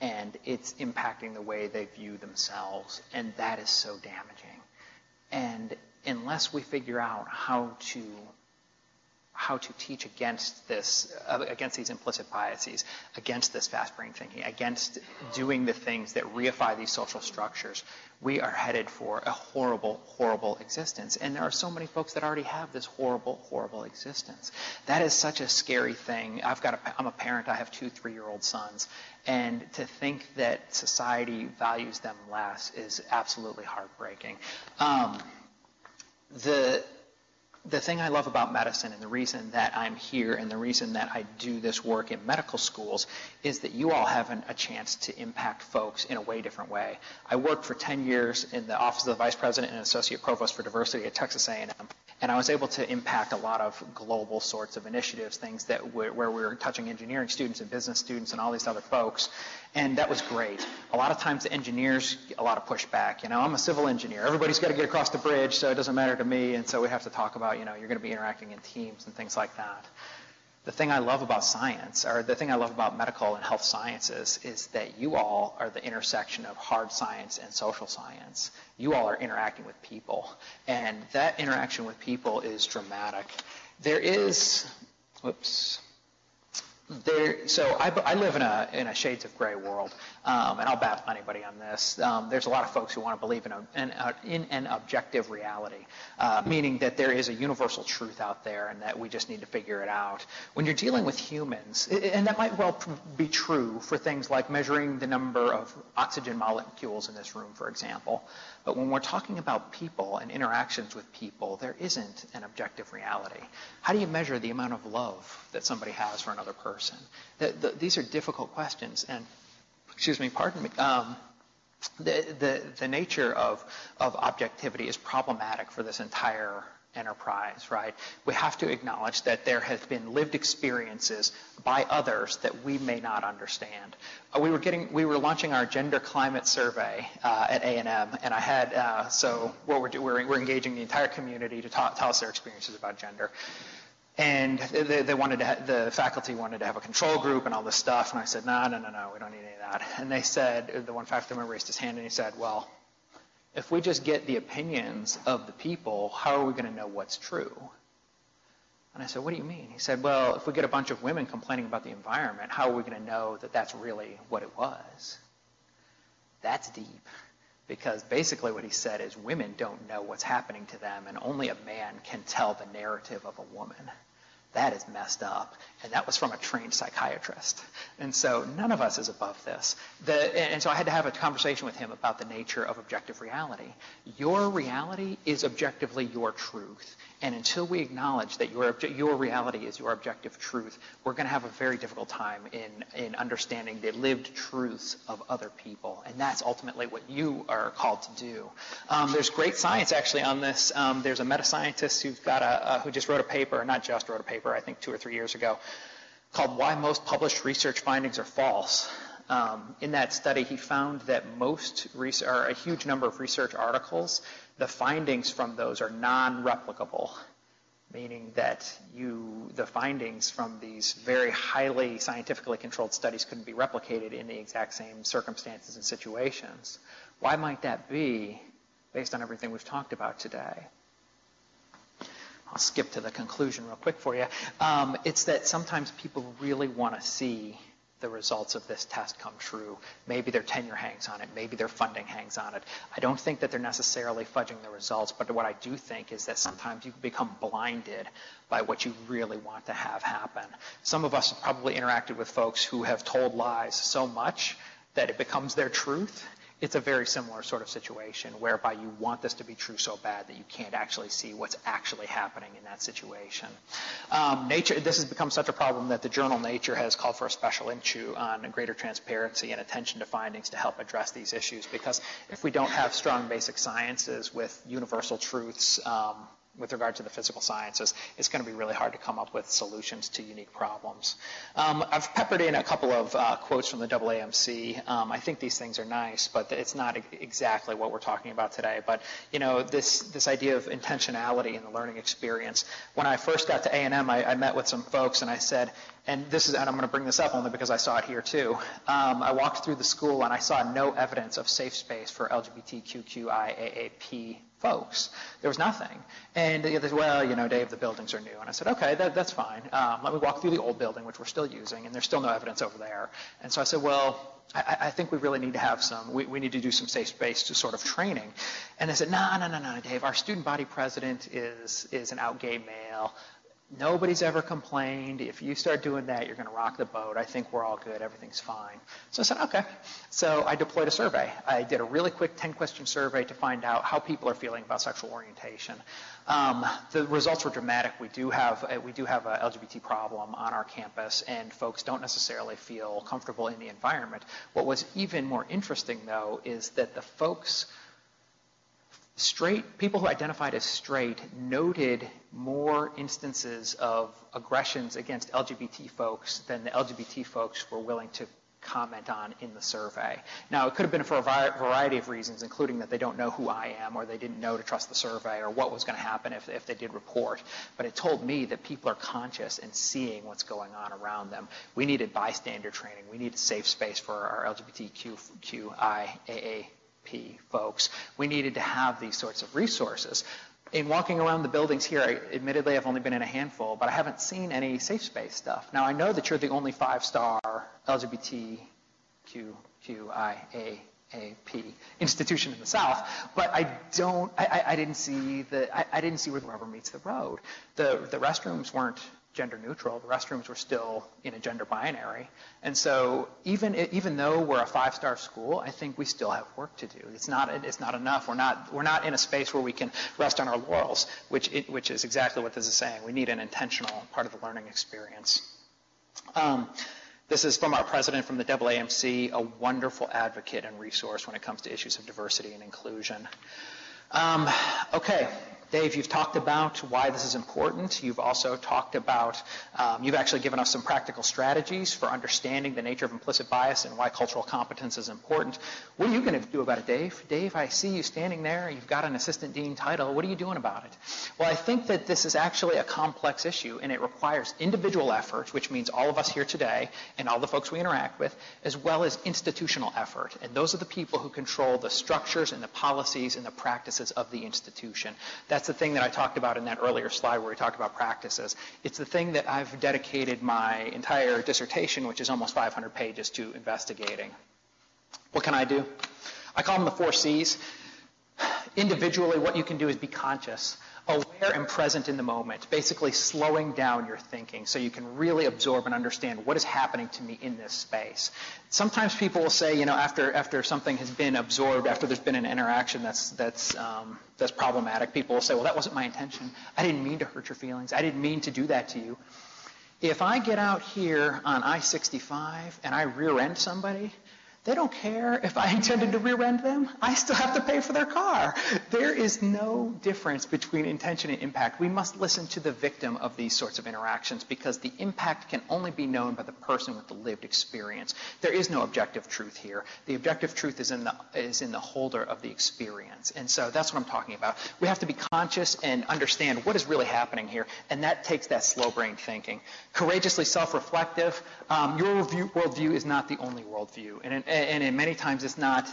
Speaker 2: And it's impacting the way they view themselves. And that is so damaging. And unless we figure out how to teach against this, against these implicit biases, against this fast brain thinking, against doing the things that reify these social structures, we are headed for a horrible, horrible existence. And there are so many folks that already have this horrible, horrible existence. That is such a scary thing. I'm a parent. I have 2 3-year-old sons. And to think that society values them less is absolutely heartbreaking. The thing I love about medicine and the reason that I'm here and the reason that I do this work in medical schools is that you all have a chance to impact folks in a way different way. I worked for 10 years in the Office of the Vice President and Associate Provost for Diversity at Texas A&M, and I was able to impact a lot of global sorts of initiatives, things that where we were touching engineering students and business students and all these other folks, and that was great. A lot of times the engineers get a lot of pushback. I'm a civil engineer. Everybody's got to get across the bridge, so it doesn't matter to me, and so we have to talk about, you're going to be interacting in teams and things like that. The thing I love about science, or the thing I love about medical and health sciences, is that you all are the intersection of hard science and social science. You all are interacting with people, and that interaction with people is dramatic. So I live in a shades of gray world, and I'll battle anybody on this. There's a lot of folks who want to believe in an objective reality, meaning that there is a universal truth out there and that we just need to figure it out. When you're dealing with humans, and that might well be true for things like measuring the number of oxygen molecules in this room, for example, but when we're talking about people and interactions with people, there isn't an objective reality. How do you measure the amount of love that somebody has for another person? These are difficult questions, and the nature of objectivity is problematic for this entire enterprise, right? We have to acknowledge that there has been lived experiences by others that we may not understand. We were launching our gender climate survey at A&M, and I had we're engaging the entire community to tell us their experiences about gender. And the faculty wanted to have a control group and all this stuff, and I said, no, we don't need any of that. And they said, the one faculty member raised his hand and he said, well, if we just get the opinions of the people, how are we going to know what's true? And I said, what do you mean? He said, well, if we get a bunch of women complaining about the environment, how are we going to know that that's really what it was? That's deep. Because basically what he said is women don't know what's happening to them, and only a man can tell the narrative of a woman. That is messed up. And that was from a trained psychiatrist. And so none of us is above this. And so I had to have a conversation with him about the nature of objective reality. Your reality is objectively your truth. And until we acknowledge that your reality is your objective truth, we're going to have a very difficult time in understanding the lived truths of other people. And that's ultimately what you are called to do. There's great science actually on this. There's a meta-scientist who just wrote a paper, not just wrote a paper, I think 2 or 3 years ago, called Why Most Published Research Findings Are False. In that study, he found that a huge number of research articles, the findings from those are non-replicable, meaning that the findings from these very highly scientifically controlled studies couldn't be replicated in the exact same circumstances and situations. Why might that be based on everything we've talked about today? I'll skip to the conclusion real quick for you. It's that sometimes people really want to see the results of this test come true. Maybe their tenure hangs on it. Maybe their funding hangs on it. I don't think that they're necessarily fudging the results, but what I do think is that sometimes you become blinded by what you really want to have happen. Some of us have probably interacted with folks who have told lies so much that it becomes their truth. It's a very similar sort of situation whereby you want this to be true so bad that you can't actually see what's actually happening in that situation. This has become such a problem that the journal Nature has called for a special issue on greater transparency and attention to findings to help address these issues, because if we don't have strong basic sciences with universal truths with regard to the physical sciences, it's going to be really hard to come up with solutions to unique problems. I've peppered in a couple of quotes from the AAMC. I think these things are nice, but it's not exactly what we're talking about today. But, you know, this idea of intentionality in the learning experience. When I first got to A&M, I met with some folks and I said, and I'm going to bring this up only because I saw it here too. I walked through the school and I saw no evidence of safe space for LGBTQIAAP folks. There was nothing. And they said, well, you know, Dave, the buildings are new. And I said, okay, that's fine. Let me walk through the old building, which we're still using, and there's still no evidence over there. And so I said, well, I think we really need to have we need to do some safe space to sort of training. And they said, no, Dave, our student body president is an out gay male. Nobody's ever complained. If you start doing that, you're going to rock the boat. I think we're all good. Everything's fine. So I said, okay. So I deployed a survey. I did a really quick 10-question survey to find out how people are feeling about sexual orientation. The results were dramatic. We do have a LGBT problem on our campus, and folks don't necessarily feel comfortable in the environment. What was even more interesting, though, is that the people who identified as straight noted more instances of aggressions against LGBT folks than the LGBT folks were willing to comment on in the survey. Now, it could have been for a variety of reasons, including that they don't know who I am, or they didn't know to trust the survey, or what was going to happen if they did report. But it told me that people are conscious and seeing what's going on around them. We needed bystander training. We needed safe space for our LGBTQIAA folks. We needed to have these sorts of resources. In walking around the buildings here, admittedly, I've only been in a handful, but I haven't seen any safe space stuff. Now, I know that you're the only 5-star LGBTQIAAP institution in the South, but I didn't see where the rubber meets the road. The restrooms weren't gender neutral. The restrooms were still in a gender binary. And so even though we're a 5-star school, I think we still have work to do. It's not enough. We're not in a space where we can rest on our laurels, which is exactly what this is saying. We need an intentional part of the learning experience. This is from our president from the AAMC, a wonderful advocate and resource when it comes to issues of diversity and inclusion. Okay. Dave, you've talked about why this is important. You've also talked about, you've actually given us some practical strategies for understanding the nature of implicit bias and why cultural competence is important. What are you going to do about it, Dave? Dave, I see you standing there. You've got an assistant dean title. What are you doing about it? Well, I think that this is actually a complex issue, and it requires individual effort, which means all of us here today and all the folks we interact with, as well as institutional effort. And those are the people who control the structures and the policies and the practices of the institution. That's the thing that I talked about in that earlier slide where we talked about practices. It's the thing that I've dedicated my entire dissertation, which is almost 500 pages, to investigating. What can I do? I call them the 4 C's. Individually, what you can do is be conscious, aware and present in the moment, basically slowing down your thinking so you can really absorb and understand what is happening to me in this space. Sometimes people will say, you know, after something has been absorbed, after there's been an interaction that's problematic, people will say, well, that wasn't my intention. I didn't mean to hurt your feelings. I didn't mean to do that to you. If I get out here on I-65 and I rear end somebody, they don't care if I intended to rear end them. I still have to pay for their car. There is no difference between intention and impact. We must listen to the victim of these sorts of interactions because the impact can only be known by the person with the lived experience. There is no objective truth here. The objective truth is in the holder of the experience. And so that's what I'm talking about. We have to be conscious and understand what is really happening here, and that takes that slow brain thinking. Courageously self-reflective. Your worldview is not the only worldview. And in many times it's not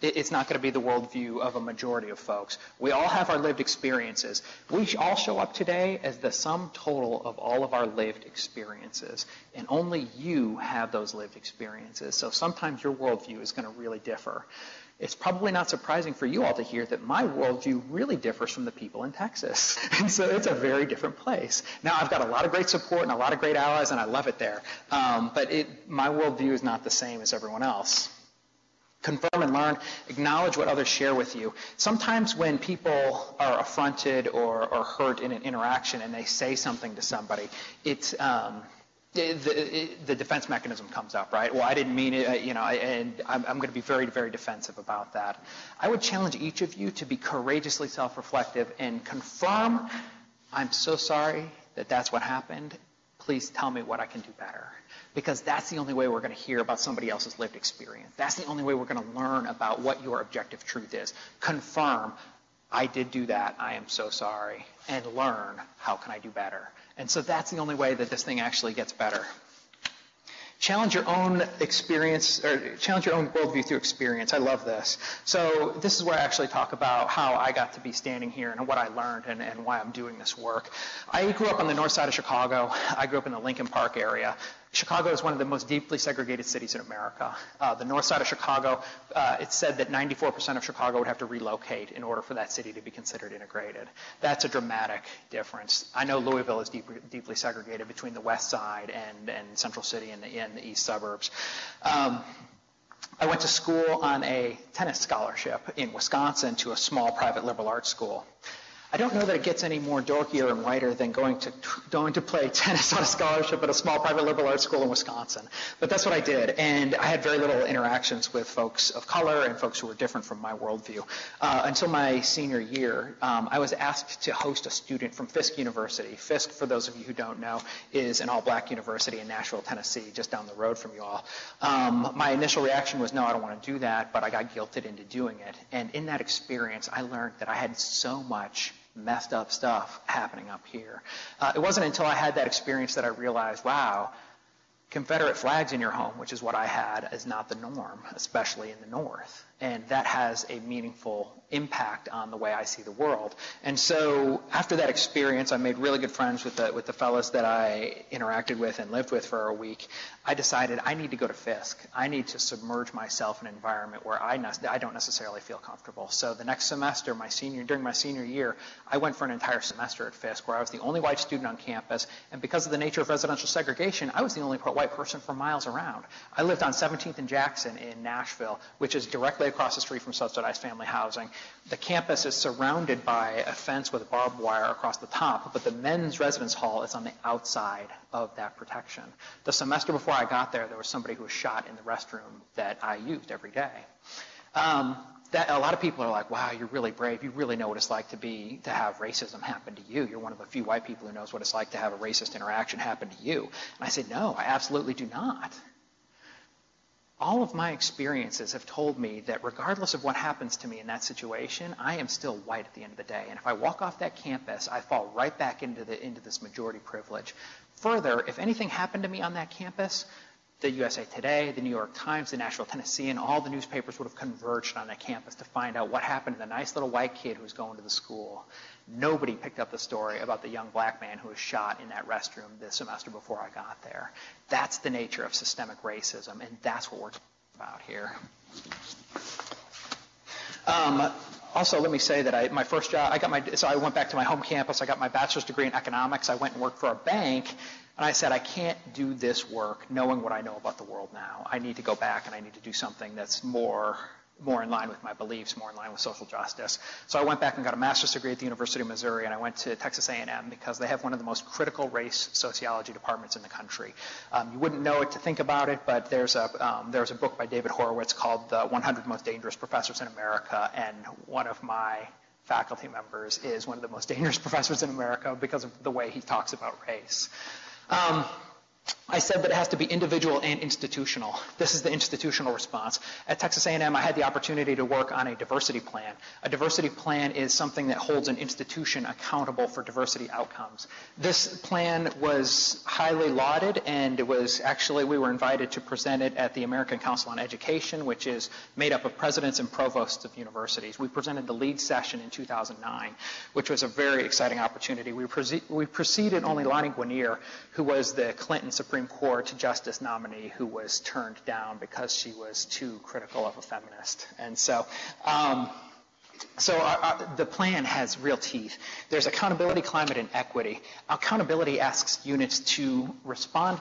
Speaker 2: It's not going to be the worldview of a majority of folks. We all have our lived experiences. We all show up today as the sum total of all of our lived experiences, and only you have those lived experiences. So sometimes your worldview is going to really differ. It's probably not surprising for you all to hear that my worldview really differs from the people in Texas. And so it's a very different place. Now, I've got a lot of great support and a lot of great allies, and I love it there. But my worldview is not the same as everyone else. Confirm and learn. Acknowledge what others share with you. Sometimes when people are affronted or hurt in an interaction and they say something to somebody, it's the defense mechanism comes up, right? Well, I didn't mean it, and I'm going to be very, very defensive about that. I would challenge each of you to be courageously self-reflective and confirm, I'm so sorry that that's what happened. Please tell me what I can do better. Because that's the only way we're going to hear about somebody else's lived experience. That's the only way we're going to learn about what your objective truth is. Confirm, I did do that, I am so sorry, and learn, how can I do better? And so that's the only way that this thing actually gets better. Challenge your own experience, or challenge your own worldview through experience. I love this. So this is where I actually talk about how I got to be standing here and what I learned and why I'm doing this work. I grew up on the north side of Chicago. I grew up in the Lincoln Park area. Chicago is one of the most deeply segregated cities in America. The north side of Chicago, it's said that 94% of Chicago would have to relocate in order for that city to be considered integrated. That's a dramatic difference. I know Louisville is deeply segregated between the west side and Central City and the east suburbs. I went to school on a tennis scholarship in Wisconsin to a small private liberal arts school. I don't know that it gets any more dorkier and whiter than going to play tennis on a scholarship at a small private liberal arts school in Wisconsin. But that's what I did. And I had very little interactions with folks of color and folks who were different from my worldview. Until my senior year, I was asked to host a student from Fisk University. Fisk, for those of you who don't know, is an all-black university in Nashville, Tennessee, just down the road from you all. My initial reaction was, no, I don't want to do that, but I got guilted into doing it. And in that experience, I learned that I had so much messed up stuff happening up here. It wasn't until I had that experience that I realized, wow, Confederate flags in your home, which is what I had, is not the norm, especially in the North. And that has a meaningful impact on the way I see the world. And so after that experience, I made really good friends with the fellas that I interacted with and lived with for a week. I decided I need to go to Fisk. I need to submerge myself in an environment where I don't necessarily feel comfortable. So the next semester, during my senior year, I went for an entire semester at Fisk where I was the only white student on campus. And because of the nature of residential segregation, I was the only white person for miles around. I lived on 17th and Jackson in Nashville, which is directly across the street from subsidized family housing. The campus is surrounded by a fence with barbed wire across the top, but the men's residence hall is on the outside of that protection. The semester before I got there, there was somebody who was shot in the restroom that I used every day. A lot of people are like, wow, you're really brave. You really know what it's like to have racism happen to you. You're one of the few white people who knows what it's like to have a racist interaction happen to you. And I said, no, I absolutely do not. All of my experiences have told me that regardless of what happens to me in that situation, I am still white at the end of the day. And if I walk off that campus, I fall right back into this majority privilege. Further, if anything happened to me on that campus, the USA Today, the New York Times, the Nashville Tennessean, all the newspapers would have converged on that campus to find out what happened to the nice little white kid who was going to the school. Nobody picked up the story about the young black man who was shot in that restroom the semester before I got there. That's the nature of systemic racism, and that's what we're talking about here. Also, let me say that my first job, I went back to my home campus. I got my bachelor's degree in economics. I went and worked for a bank, and I said, I can't do this work knowing what I know about the world now. I need to go back, and I need to do something that's more in line with my beliefs, more in line with social justice. So I went back and got a master's degree at the University of Missouri, and I went to Texas A&M because they have one of the most critical race sociology departments in the country. You wouldn't know it to think about it, but there's a book by David Horowitz called The 100 Most Dangerous Professors in America, and one of my faculty members is one of the most dangerous professors in America because of the way he talks about race. I said that it has to be individual and institutional. This is the institutional response. At Texas A&M, I had the opportunity to work on a diversity plan. A diversity plan is something that holds an institution accountable for diversity outcomes. This plan was highly lauded, and it was actually, we were invited to present it at the American Council on Education, which is made up of presidents and provosts of universities. We presented the lead session in 2009, which was a very exciting opportunity. We preceded only Lonnie Guinier, who was the Clinton Supreme Court Justice nominee who was turned down because she was too critical of a feminist. And so, the plan has real teeth. There's accountability, climate, and equity. Accountability asks units to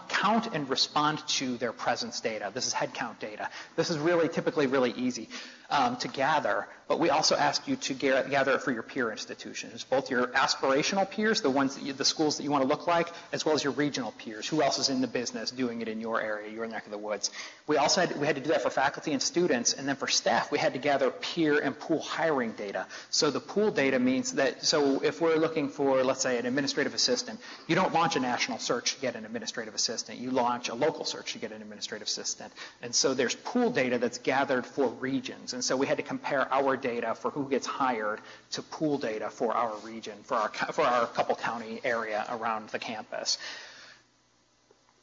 Speaker 2: count and respond to their presence data. This is head count data. This is typically really easy to gather, but we also ask you to gather it for your peer institutions, both your aspirational peers, the schools that you want to look like, as well as your regional peers. Who else is in the business doing it in your area, your neck of the woods? We also had to do that for faculty and students, and then for staff, we had to gather peer and pool hiring data. So the pool data means that, so if we're looking for, let's say, an administrative assistant, you don't launch a national search to get an administrative assistant. You launch a local search to get an administrative assistant. And so there's pool data that's gathered for regions. And so we had to compare our data for who gets hired to pool data for our region, for our couple county area around the campus.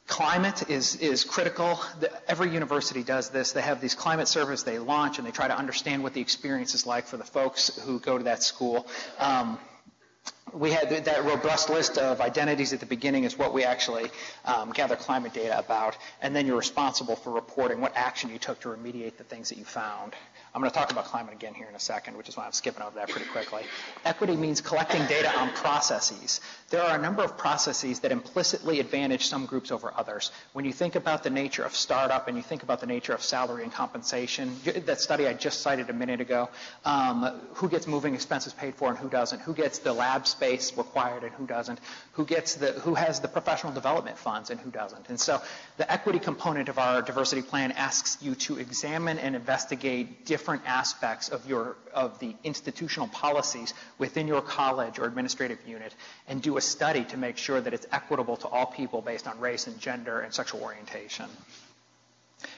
Speaker 2: Climate is critical. Every university does this. They have these climate surveys they launch, and they try to understand what the experience is like for the folks who go to that school. We had that robust list of identities at the beginning is what we actually gather climate data about, and then you're responsible for reporting what action you took to remediate the things that you found. I'm going to talk about climate again here in a second, which is why I'm skipping over that pretty quickly. Equity means collecting data on processes. There are a number of processes that implicitly advantage some groups over others. When you think about the nature of startup and you think about the nature of salary and compensation, that study I just cited a minute ago, who gets moving expenses paid for and who doesn't, who gets the lab space required and who doesn't, who has the professional development funds and who doesn't. And so the equity component of our diversity plan asks you to examine and investigate different aspects of the institutional policies within your college or administrative unit and do a study to make sure that it's equitable to all people based on race and gender and sexual orientation.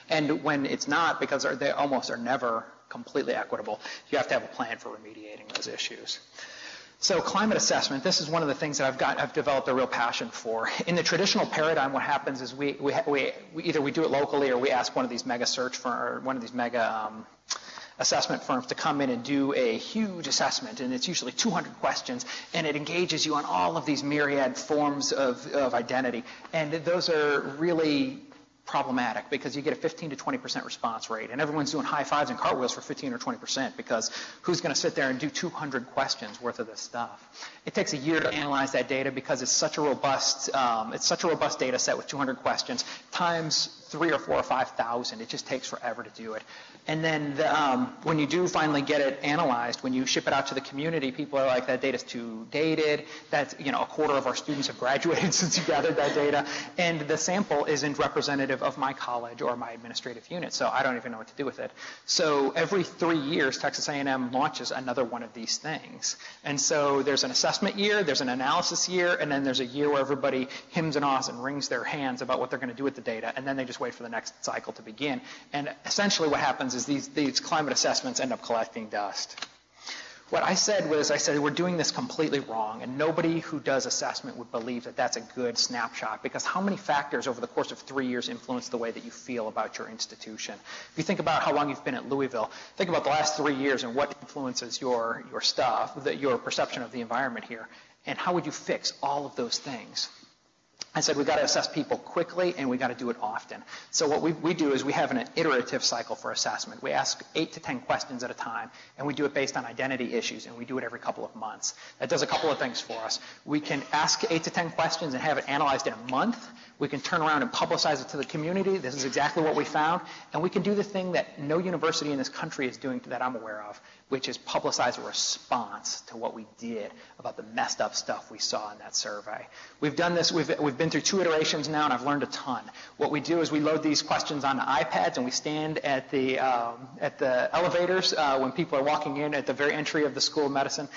Speaker 2: And when it's not, because they almost are never completely equitable, you have to have a plan for remediating those issues. So climate assessment, this is one of the things that I've developed a real passion for. In the traditional paradigm, what happens is we either we do it locally or we ask one of these mega search firms or one of these mega assessment firms to come in and do a huge assessment, and it's usually 200 questions, and it engages you on all of these myriad forms of identity. And those are really problematic because you get a 15 to 20% response rate, and everyone's doing high fives and cartwheels for 15 or 20% because who's going to sit there and do 200 questions worth of this stuff? It takes a year to analyze that data because it's such a robust data set with 200 questions times 3,000 or 4,000 or 5,000. It just takes forever to do it. And then when you do finally get it analyzed, when you ship it out to the community, people are like, that data's too dated. That's, a quarter of our students have graduated since you gathered that data. And the sample isn't representative of my college or my administrative unit, so I don't even know what to do with it. So every 3 years, Texas A&M launches another one of these things. And so there's an assessment year, there's an analysis year, and then there's a year where everybody hems and ahs and wrings their hands about what they're going to do with the data, and then they just wait for the next cycle to begin. And essentially what happens is these climate assessments end up collecting dust. What I said was, we're doing this completely wrong, and nobody who does assessment would believe that that's a good snapshot, because how many factors over the course of 3 years influence the way that you feel about your institution? If you think about how long you've been at Louisville, think about the last 3 years and what influences your stuff, your perception of the environment here, and how would you fix all of those things? I said we've got to assess people quickly and we've got to do it often. So what we do is we have an iterative cycle for assessment. We ask 8 to 10 questions at a time, and we do it based on identity issues, and we do it every couple of months. That does a couple of things for us. We can ask 8 to 10 questions and have it analyzed in a month. We can turn around and publicize it to the community. This is exactly what we found. And we can do the thing that no university in this country is doing that I'm aware of, which is publicize a response to what we did about the messed up stuff we saw in that survey. We've done this. We've been through 2 iterations now, and I've learned a ton. What we do is we load these questions onto iPads, and we stand at the elevators when people are walking in at the very entry of the School of Medicine.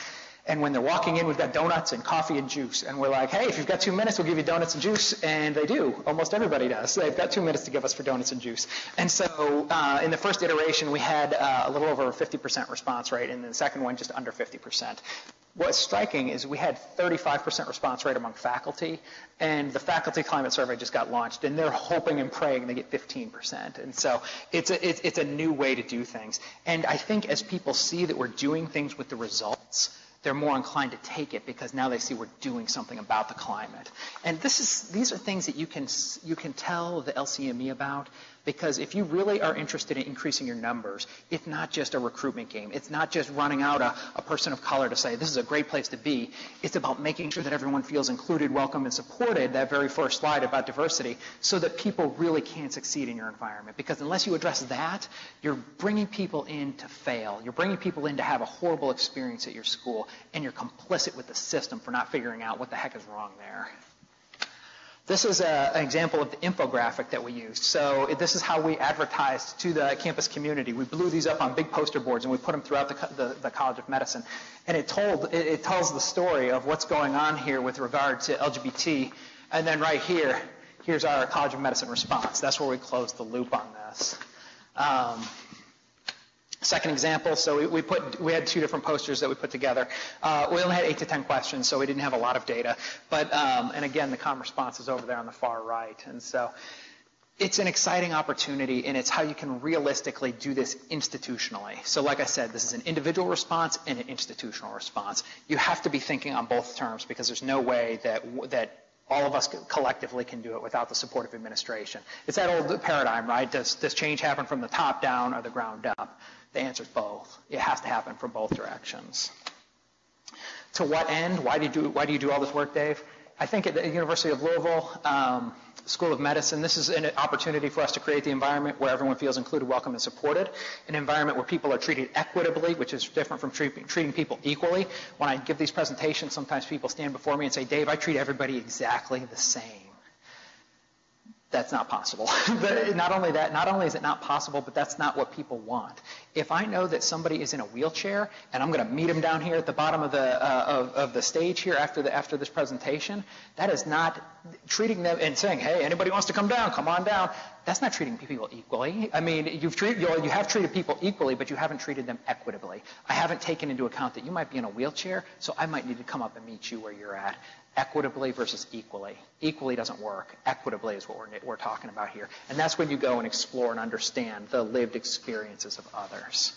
Speaker 2: And when they're walking in, we've got donuts and coffee and juice. And we're like, hey, if you've got 2 minutes, we'll give you donuts and juice. And they do. Almost everybody does. They've got 2 minutes to give us for donuts and juice. And so in the first iteration, we had a little over a 50% response rate. And in the second one, just under 50%. What's striking is we had 35% response rate among faculty, and the faculty climate survey just got launched, and they're hoping and praying they get 15%. And so it's a new way to do things. And I think as people see that we're doing things with the results, they're more inclined to take it because now they see we're doing something about the climate. And these are things that you can tell the LCME about, because if you really are interested in increasing your numbers, it's not just a recruitment game. It's not just running out a person of color to say, this is a great place to be. It's about making sure that everyone feels included, welcome, and supported, that very first slide about diversity, so that people really can succeed in your environment. Because unless you address that, you're bringing people in to fail. You're bringing people in to have a horrible experience at your school, and you're complicit with the system for not figuring out what the heck is wrong there. This is an example of the infographic that we used. So this is how we advertised to the campus community. We blew these up on big poster boards, and we put them throughout the College of Medicine. And it tells the story of what's going on here with regard to LGBT. And then right here, here's our College of Medicine response. That's where we closed the loop on this. Second example, so we had 2 different posters that we put together. We only had 8 to 10 questions, so we didn't have a lot of data. But and again, the comm response is over there on the far right. And so it's an exciting opportunity, and it's how you can realistically do this institutionally. So like I said, this is an individual response and an institutional response. You have to be thinking on both terms, because there's no way that all of us collectively can do it without the support of administration. It's that old paradigm, right? Does change happen from the top down or the ground up? The answer is both. It has to happen from both directions. To what end? Why do you do all this work, Dave? I think at the University of Louisville, School of Medicine, this is an opportunity for us to create the environment where everyone feels included, welcome, and supported. An environment where people are treated equitably, which is different from treating people equally. When I give these presentations, sometimes people stand before me and say, Dave, I treat everybody exactly the same. That's not possible. But not only is it not possible, but that's not what people want. If I know that somebody is in a wheelchair and I'm going to meet them down here at the bottom of the stage here after this presentation, that is not treating them and saying, hey, anybody wants to come down, come on down. That's not treating people equally. I mean, you have treated people equally, but you haven't treated them equitably. I haven't taken into account that you might be in a wheelchair, so I might need to come up and meet you where you're at. Equitably versus equally. Equally doesn't work. Equitably is what we're talking about here. And that's when you go and explore and understand the lived experiences of others.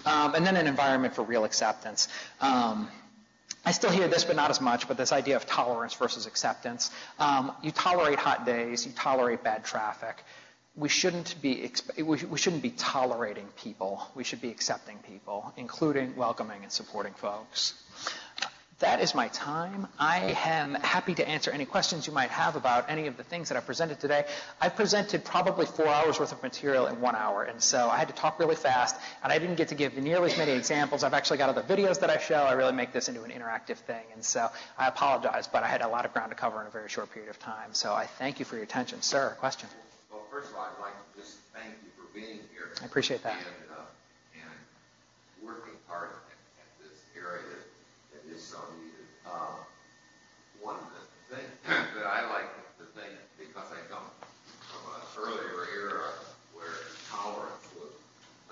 Speaker 2: And then an environment for real acceptance. I still hear this, but not as much, but this idea of tolerance versus acceptance. You tolerate hot days. You tolerate bad traffic. We shouldn't be tolerating people. We should be accepting people, including welcoming and supporting folks. That is my time. I am happy to answer any questions you might have about any of the things that I presented today. I presented probably 4 hours worth of material in 1 hour, and so I had to talk really fast, and I didn't get to give nearly as many examples. I've actually got other videos that I show. I really make this into an interactive thing, and so I apologize, but I had a lot of ground to cover in a very short period of time. So I thank you for your attention. Sir, question?
Speaker 4: Well, first of all, I'd like to just thank you for being here.
Speaker 2: I appreciate that.
Speaker 4: And working hard at this area that is so needed. One of the things that I like to think, because I come from an earlier era where tolerance was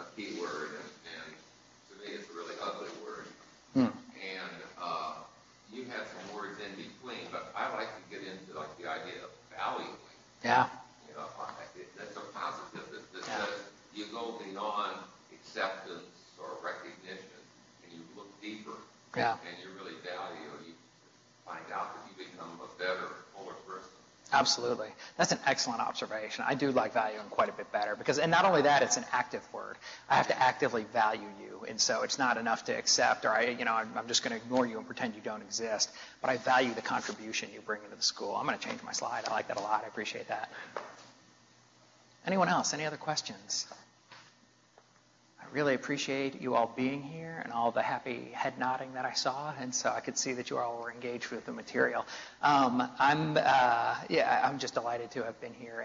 Speaker 4: a key word, and to me it's a really ugly word. And you had some words in between, but I like to get into like the idea of valuing.
Speaker 2: Yeah.
Speaker 4: You know, that's a positive that says you go beyond acceptance or recognition, and you look deeper.
Speaker 2: Yeah.
Speaker 4: And you really value, you find out that you become a better, fuller person.
Speaker 2: Absolutely. That's an excellent observation. I do like valuing quite a bit better because, and not only that, it's an active word. I have to actively value you, and so it's not enough to accept or I'm just going to ignore you and pretend you don't exist. But I value the contribution you bring into the school. I'm going to change my slide. I like that a lot. I appreciate that. Anyone else? Any other questions? I really appreciate you all being here and all the happy head nodding that I saw, and so I could see that you all were engaged with the material. I'm just delighted to have been here,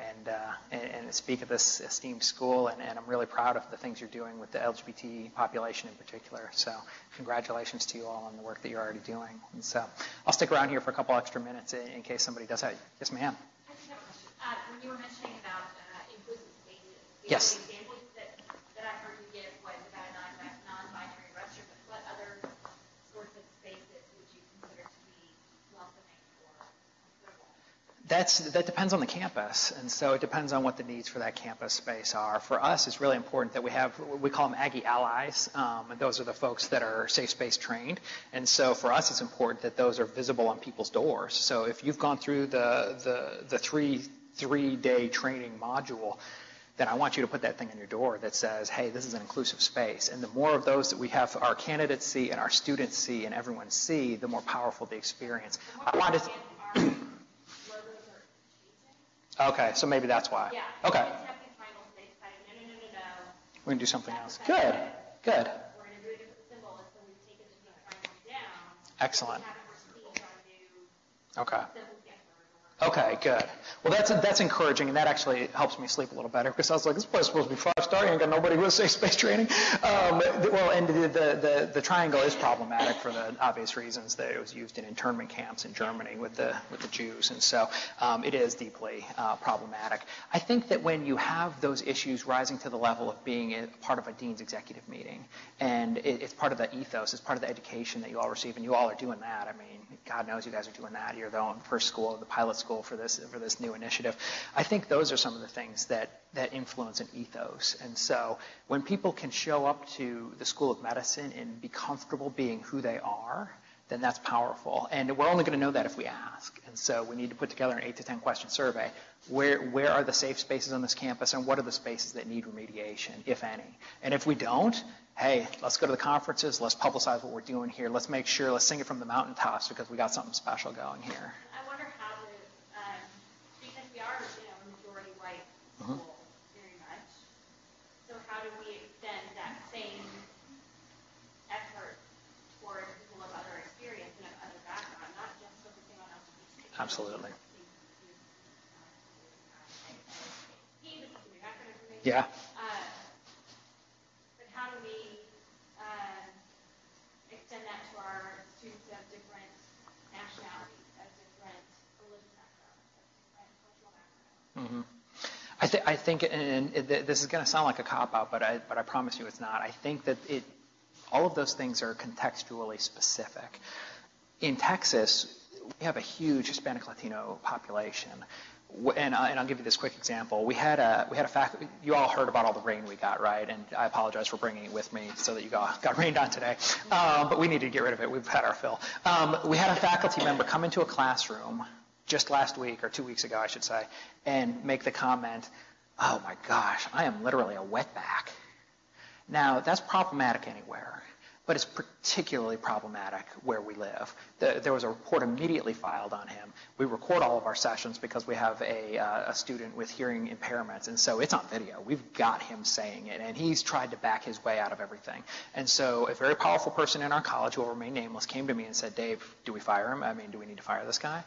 Speaker 2: and speak at this esteemed school, and I'm really proud of the things you're doing with the LGBT population in particular. So congratulations to you all on the work that you're already doing. And so I'll stick around here for a couple extra minutes in case somebody does have. Yes, ma'am.
Speaker 5: I just have a question. When you were mentioning about inclusive spaces, the
Speaker 2: Yes.
Speaker 5: only example that I heard you give was about a non-binary restroom, but what other sorts of spaces would you consider to be welcoming or comfortable?
Speaker 2: That depends on the campus, and so it depends on what the needs for that campus space are. For us, it's really important that we call them Aggie allies, and those are the folks that are safe space trained. And so for us, it's important that those are visible on people's doors. So if you've gone through the three-day training module, then I want you to put that thing on your door that says, hey, this is an inclusive space. And the more of those that we have our candidates see and our students see and everyone see, the more powerful the experience. I wanted to... Okay, so maybe that's why.
Speaker 5: Yeah.
Speaker 2: Okay.
Speaker 5: No.
Speaker 2: We're going to do something else.
Speaker 5: Good.
Speaker 2: Good.
Speaker 5: We're going to do a different symbol, and so we've taken the triangle down.
Speaker 2: Excellent.
Speaker 5: We haven't received our new
Speaker 2: Okay.
Speaker 5: symbol yet.
Speaker 2: Okay, good. Well, that's encouraging, and that actually helps me sleep a little better, because I was like, this place is supposed to be 5-star, and got nobody with safe space training. Well, and the triangle is problematic for the obvious reasons that it was used in internment camps in Germany with the Jews, and so it is deeply problematic. I think that when you have those issues rising to the level of being a part of a dean's executive meeting, and it's part of the ethos, it's part of the education that you all receive, and you all are doing that. I mean, God knows you guys are doing that. You're the first school, the pilot school for this new initiative. I think those are some of the things that influence an ethos. And so when people can show up to the School of Medicine and be comfortable being who they are, then that's powerful. And we're only going to know that if we ask. And so we need to put together an 8 to 10 question survey. Where are the safe spaces on this campus, and what are the spaces that need remediation, if any? And if we don't, hey, let's go to the conferences, let's publicize what we're doing here, let's make sure, let's sing it from the mountaintops, because we got something special going here.
Speaker 5: I wonder how to, because we are, a majority white school, very much. So how do we extend that same effort toward people of other experience and of other background, not just focusing on LGBT?
Speaker 2: Absolutely.
Speaker 5: Yeah.
Speaker 2: Yeah.
Speaker 5: But how do we extend that to our students of different nationalities, of different religious backgrounds, of different cultural backgrounds?
Speaker 2: I think, and this is going to sound like a cop-out, but I promise you it's not. I think that all of those things are contextually specific. In Texas, we have a huge Hispanic Latino population. And I'll give you this quick example. We had a faculty. You all heard about all the rain we got, right? And I apologize for bringing it with me so that you got rained on today. But we need to get rid of it. We've had our fill. We had a faculty member come into a classroom just last week, or 2 weeks ago, I should say, and make the comment, "Oh my gosh, I am literally a wetback." Now, that's problematic anywhere, but it's particularly problematic where we live. There was a report immediately filed on him. We record all of our sessions because we have a student with hearing impairments, and so it's on video. We've got him saying it, and he's tried to back his way out of everything. And so a very powerful person in our college, who will remain nameless, came to me and said, "Dave, do we fire him? I mean, do we need to fire this guy?"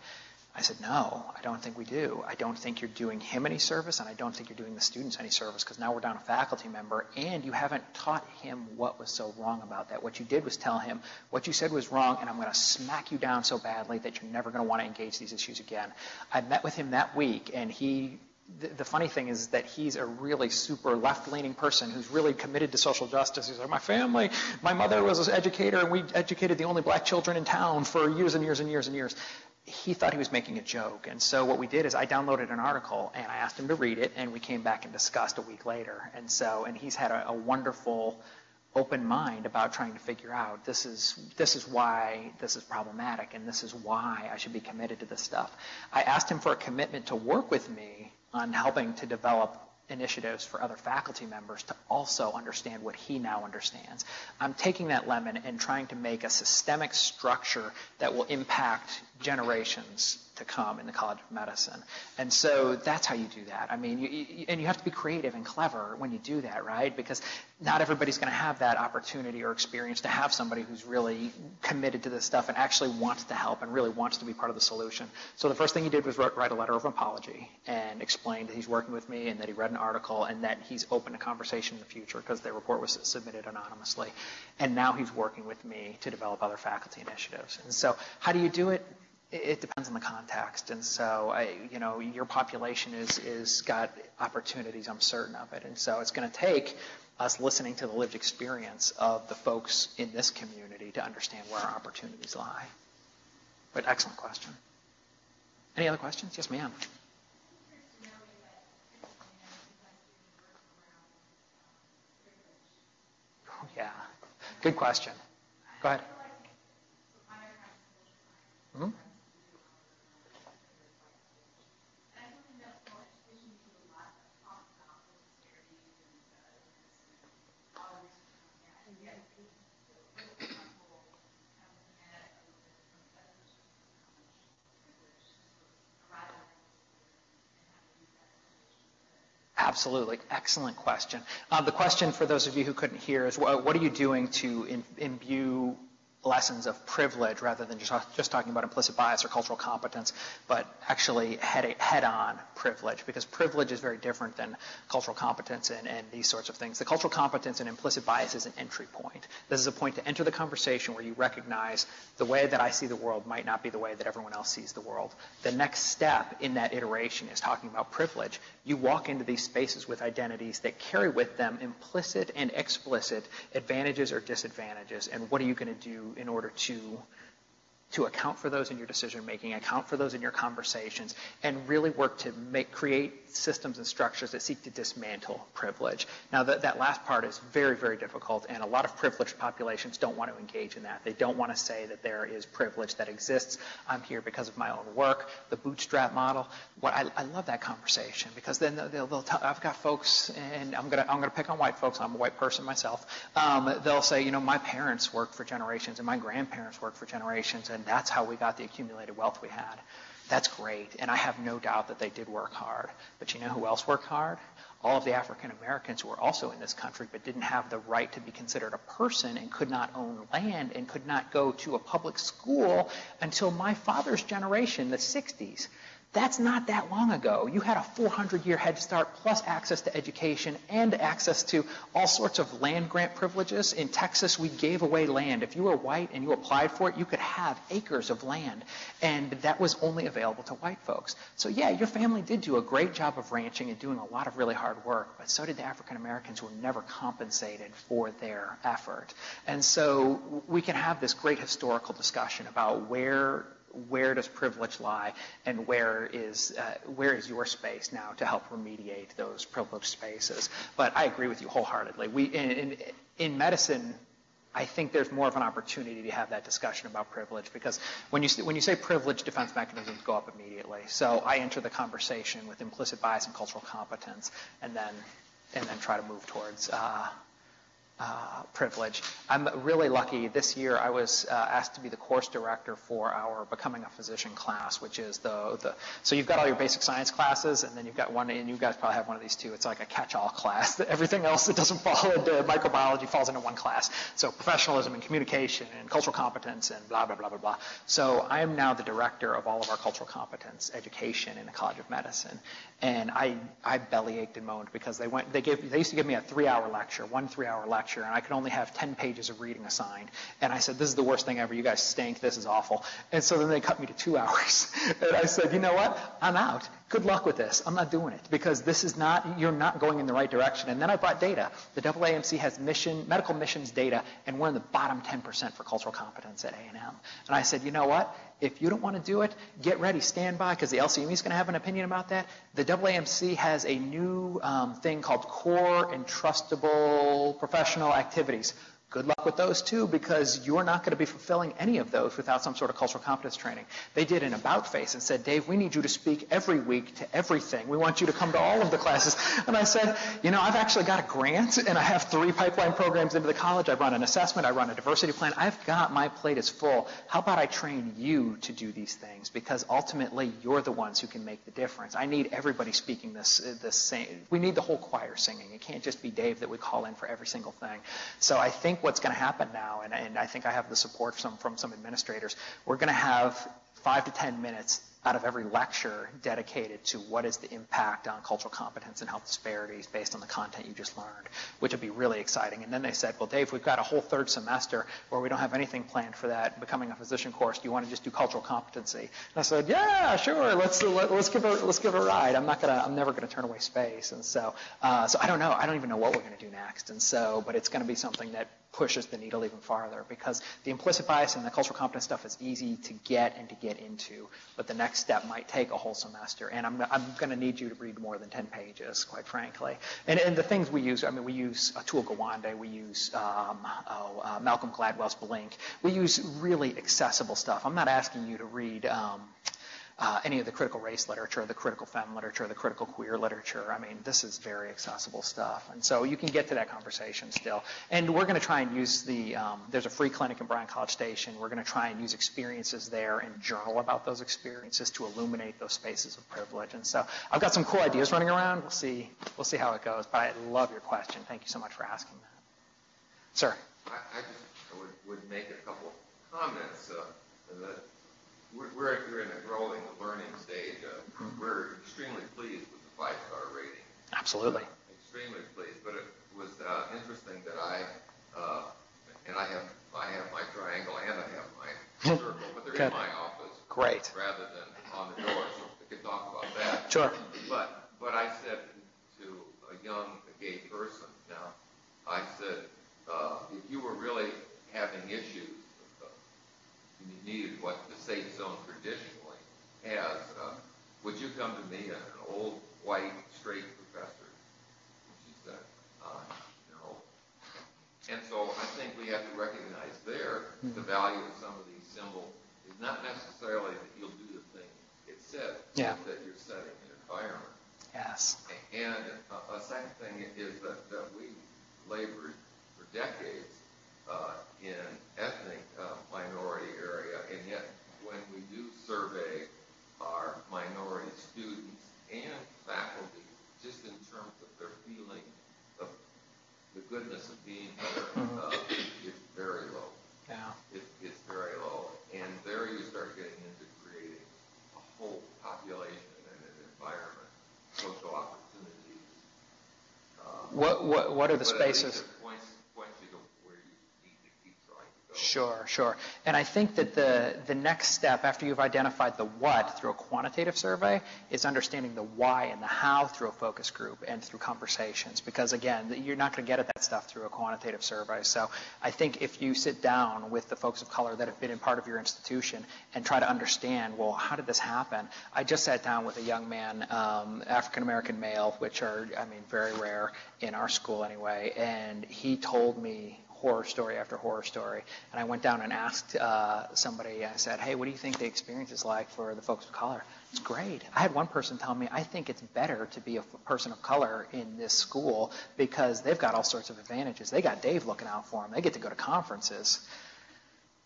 Speaker 2: I said, "No, I don't think we do. I don't think you're doing him any service, and I don't think you're doing the students any service, because now we're down a faculty member, and you haven't taught him what was so wrong about that. What you did was tell him what you said was wrong, and I'm going to smack you down so badly that you're never going to want to engage these issues again." I met with him that week, and the funny thing is that he's a really super left-leaning person who's really committed to social justice. He's like, my mother was an educator, and we educated the only black children in town for years and years and years and years. He thought he was making a joke. And so what we did is I downloaded an article, and I asked him to read it, and we came back and discussed a week later. And he's had a wonderful open mind about trying to figure out this is why this is problematic, and this is why I should be committed to this stuff. I asked him for a commitment to work with me on helping to develop initiatives for other faculty members to also understand what he now understands. I'm taking that lemon and trying to make a systemic structure that will impact generations to come in the College of Medicine. And so that's how you do that. I mean, and you have to be creative and clever when you do that, right? Because not everybody's going to have that opportunity or experience to have somebody who's really committed to this stuff and actually wants to help and really wants to be part of the solution. So the first thing he did was write a letter of apology and explain that he's working with me and that he read an article and that he's open to conversation in the future because the report was submitted anonymously. And now he's working with me to develop other faculty initiatives. And so how do you do it? It depends on the context. And so, your population is got opportunities, I'm certain of it. And so it's going to take us listening to the lived experience of the folks in this community to understand where our opportunities lie. But excellent question. Any other questions? Yes, ma'am. Oh, yeah. Good question. Go ahead. Mm-hmm. Absolutely. Excellent question. The question for those of you who couldn't hear is, what are you doing to imbue lessons of privilege rather than just talking about implicit bias or cultural competence, but actually head-on privilege, because privilege is very different than cultural competence and these sorts of things. The cultural competence and implicit bias is an entry point. This is a point to enter the conversation where you recognize the way that I see the world might not be the way that everyone else sees the world. The next step in that iteration is talking about privilege. You walk into these spaces with identities that carry with them implicit and explicit advantages or disadvantages, and what are you going to do in order to account for those in your decision making, account for those in your conversations, and really work to create systems and structures that seek to dismantle privilege. Now that last part is very, very difficult, and a lot of privileged populations don't want to engage in that. They don't want to say that there is privilege that exists. I'm here because of my own work. The bootstrap model. I love that conversation, because then they'll tell. I've got folks, and I'm gonna pick on white folks. I'm a white person myself. They'll say, my parents worked for generations, and my grandparents worked for generations, and that's how we got the accumulated wealth we had. That's great, and I have no doubt that they did work hard. But you know who else worked hard? All of the African Americans who were also in this country but didn't have the right to be considered a person and could not own land and could not go to a public school until my father's generation, the 60s. That's not that long ago. You had a 400-year head start plus access to education and access to all sorts of land grant privileges. In Texas, we gave away land. If you were white and you applied for it, you could have acres of land. And that was only available to white folks. So yeah, your family did do a great job of ranching and doing a lot of really hard work, but so did the African Americans, who were never compensated for their effort. And so we can have this great historical discussion about where does privilege lie, and where is your space now to help remediate those privileged spaces. But I agree with you wholeheartedly. In medicine, I think there's more of an opportunity to have that discussion about privilege, because when you say privilege, defense mechanisms go up immediately. So I enter the conversation with implicit bias and cultural competence, and then try to move towards privilege. I'm really lucky. This year I was asked to be the course director for our Becoming a Physician class, which is so you've got all your basic science classes, and then you've got one, and you guys probably have one of these too. It's like a catch-all class. Everything else that doesn't fall into microbiology falls into one class. So professionalism and communication and cultural competence and blah, blah, blah, blah, blah. So I am now the director of all of our cultural competence education in the College of Medicine. And I belly ached and moaned, because they used to give me a 3-hour lecture, one 3-hour lecture, and I could only have 10 pages of reading assigned. And I said, this is the worst thing ever. You guys stink. This is awful. And so then they cut me to 2 hours. And I said, you know what? I'm out. Good luck with this. I'm not doing it, because you're not going in the right direction. And then I brought data. The AAMC has medical missions data, and we're in the bottom 10% for cultural competence at A&M. And I said, you know what? If you don't want to do it, get ready, stand by, because the LCME is going to have an opinion about that. The AAMC has a new thing called Core and Trustable Professional Activities. Good luck with those too, because you're not going to be fulfilling any of those without some sort of cultural competence training. They did an about face and said, Dave, we need you to speak every week to everything. We want you to come to all of the classes. And I said, I've actually got a grant, and I have 3 pipeline programs into the college. I run an assessment. I run a diversity plan. my plate is full. How about I train you to do these things? Because ultimately, you're the ones who can make the difference. I need everybody speaking this same. We need the whole choir singing. It can't just be Dave that we call in for every single thing. So I think what's going to happen now, and I think I have the support from some administrators, we're going to have 5 to 10 minutes out of every lecture dedicated to what is the impact on cultural competence and health disparities based on the content you just learned, which would be really exciting. And then they said, well, Dave, we've got a whole 3rd semester where we don't have anything planned for that, becoming a physician course. Do you want to just do cultural competency? And I said, yeah, sure. Let's give it a ride. I'm never going to turn away space. And so I don't know. I don't even know what we're going to do next. And so, but it's going to be something that pushes the needle even farther, because the implicit bias and the cultural competence stuff is easy to get and to get into, but the next step might take a whole semester, and I'm going to need you to read more than 10 pages, quite frankly. And the things we use Atul Gawande, we use Malcolm Gladwell's Blink. We use really accessible stuff. I'm not asking you to read any of the critical race literature, the critical femme literature, the critical queer literature. I mean, this is very accessible stuff. And so you can get to that conversation still. And we're going to try and use there's a free clinic in Bryan College Station. We're going to try and use experiences there and journal about those experiences to illuminate those spaces of privilege. And so I've got some cool ideas running around. We'll see how it goes. But I love your question. Thank you so much for asking that. Sir?
Speaker 4: I just would make a couple of comments that we're in a growing learning stage. We're extremely pleased with the 5-star rating.
Speaker 2: Absolutely.
Speaker 4: Extremely pleased. But it was interesting that I have my triangle and I have my circle, but they're in my office.
Speaker 2: Great.
Speaker 4: Rather than on the door, so we could talk about that.
Speaker 2: Sure.
Speaker 4: But I said to a young gay person, now, I said, if you were really having issues, you needed what the safe zone traditionally has, would you come to me, an old, white, straight professor? And she said, no. And so I think we have to recognize there the value of some of these symbols is not necessarily that you'll do the thing it says, but that you're setting an environment.
Speaker 2: Yes.
Speaker 4: And a second thing is that we labored for decades in ethnic minority area, and yet when we do survey our minority students and faculty, just in terms of their feeling of the goodness of being here, it's very low.
Speaker 2: Yeah.
Speaker 4: It's very low. And there you start getting into creating a whole population and an environment, social opportunities.
Speaker 2: What are the spaces?
Speaker 4: Points you to where you need to keep trying to go.
Speaker 2: Sure. And I think that the next step, after you've identified the what through a quantitative survey, is understanding the why and the how through a focus group and through conversations. Because, again, you're not going to get at that stuff through a quantitative survey. So I think if you sit down with the folks of color that have been in part of your institution and try to understand, well, how did this happen? I just sat down with a young man, African-American male, which are, very rare in our school anyway, and he told me horror story after horror story. And I went down and asked somebody, I said, hey, what do you think the experience is like for the folks of color? It's great. I had one person tell me, I think it's better to be a person of color in this school because they've got all sorts of advantages. They got Dave looking out for them. They get to go to conferences.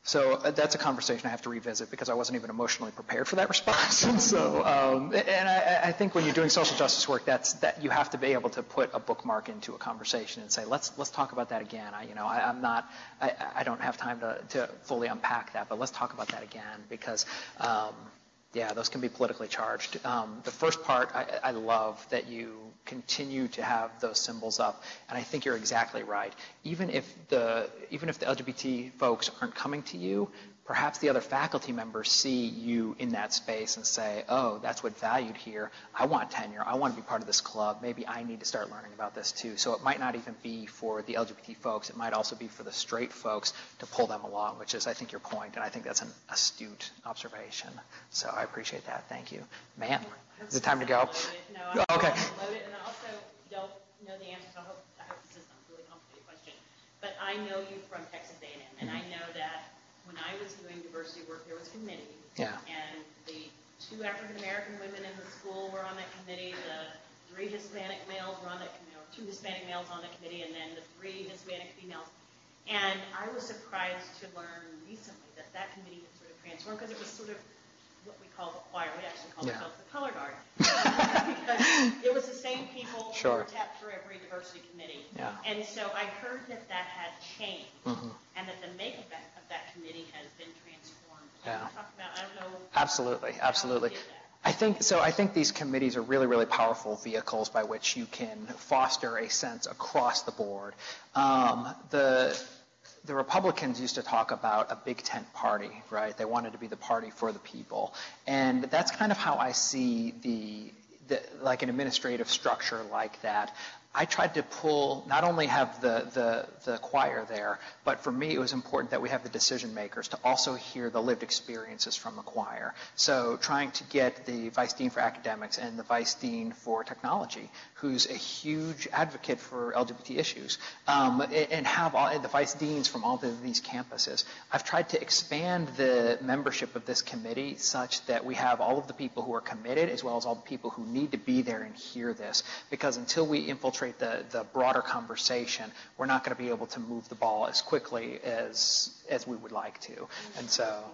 Speaker 2: So that's a conversation I have to revisit because I wasn't even emotionally prepared for that response. And so, I think when you're doing social justice work, that you have to be able to put a bookmark into a conversation and say, let's talk about that again. I don't have time to fully unpack that, but let's talk about that again because, those can be politically charged. The first part, I love that you continue to have those symbols up, and I think you're exactly right. Even if the LGBT folks aren't coming to you, perhaps the other faculty members see you in that space and say, oh, that's what's valued here. I want tenure. I want to be part of this club. Maybe I need to start learning about this too. So it might not even be for the LGBT folks. It might also be for the straight folks to pull them along, which is, I think, your point, and I think that's an astute observation. So I appreciate that. Thank you. Man, is it time to go?
Speaker 6: No,
Speaker 2: okay.
Speaker 6: Load it, and I also don't know the answer, so I hope this is not a really complicated question. But I know you from Texas A&M, and I know that when I was doing diversity work, there was a committee.
Speaker 2: Yeah.
Speaker 6: And the 2 African-American women in the school were on that committee, the 3 Hispanic males were on that committee, or 2 Hispanic males on that committee, and then the 3 Hispanic females. And I was surprised to learn recently that that committee had sort of transformed, because it was sort of what we call the choir. We actually call ourselves the color guard. Because it was the same people who were tapped for every diversity committee.
Speaker 2: Yeah.
Speaker 6: And so I heard that that had changed, and that the makeup of that committee has been transformed. Can you talk about, I don't know.
Speaker 2: Absolutely. I think these committees are really, really powerful vehicles by which you can foster a sense across the board. The Republicans used to talk about a big tent party, right? They wanted to be the party for the people. And that's kind of how I see like an administrative structure like that. I tried to pull, not only have the choir there, but for me it was important that we have the decision makers to also hear the lived experiences from the choir. So trying to get the Vice Dean for Academics and the Vice Dean for Technology, who's a huge advocate for LGBT issues, and have all the Vice Deans from all of these campuses. I've tried to expand the membership of this committee such that we have all of the people who are committed as well as all the people who need to be there and hear this, because until we infiltrate the broader conversation, we're not going to be able to move the ball as quickly as we would like to. And so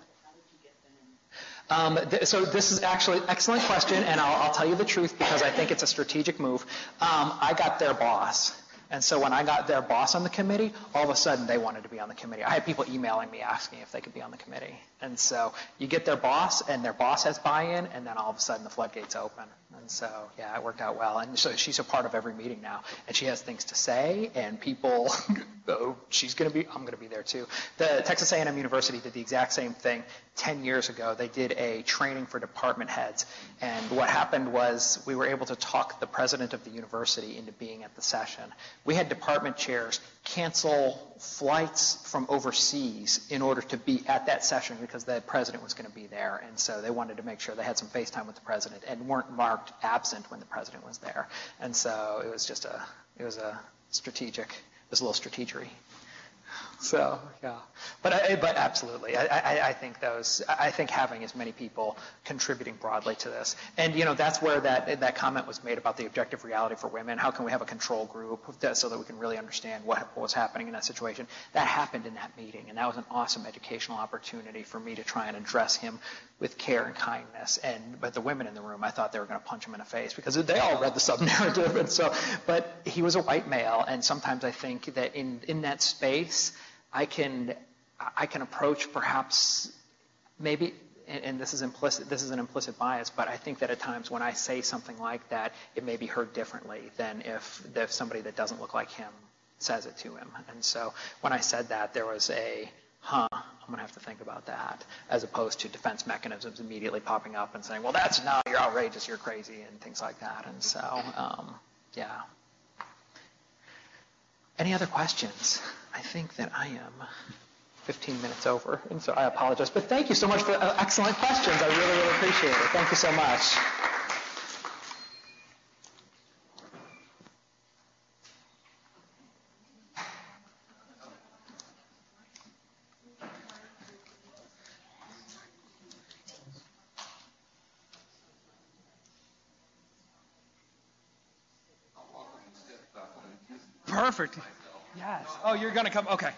Speaker 2: this is actually an excellent question, and I'll tell you the truth because I think it's a strategic move. I got their boss. And so when I got their boss on the committee, all of a sudden they wanted to be on the committee. I had people emailing me asking if they could be on the committee. And so you get their boss, and their boss has buy-in, and then all of a sudden the floodgates open. And so, yeah, it worked out well. And so she's a part of every meeting now. And she has things to say, and people, I'm going to be there too. The Texas A&M University did the exact same thing 10 years ago. They did a training for department heads. And what happened was we were able to talk the president of the university into being at the session. We had department chairs cancel flights from overseas in order to be at that session because the president was going to be there. And so they wanted to make sure they had some FaceTime with the president and weren't marked absent when the president was there. And so it was just a little strategery. So, yeah. But absolutely. I think having as many people contributing broadly to this. And, that's where that comment was made about the objective reality for women. How can we have a control group so that we can really understand what was happening in that situation? That happened in that meeting, and that was an awesome educational opportunity for me to try and address him with care and kindness. But the women in the room, I thought they were going to punch him in the face because they all read the sub-narrative. And so, but he was a white male, and sometimes I think that in that space, I can approach perhaps maybe, and this is an implicit bias, but I think that at times when I say something like that, it may be heard differently than if somebody that doesn't look like him says it to him. And so when I said that, there was I'm going to have to think about that, as opposed to defense mechanisms immediately popping up and saying, well, you're outrageous, you're crazy, and things like that. And so, yeah. Any other questions? I think that I am 15 minutes over, and so I apologize. But thank you so much for excellent questions. I really, really appreciate it. Thank you so much.
Speaker 7: Perfect. Yes. Oh, you're going to come? Okay.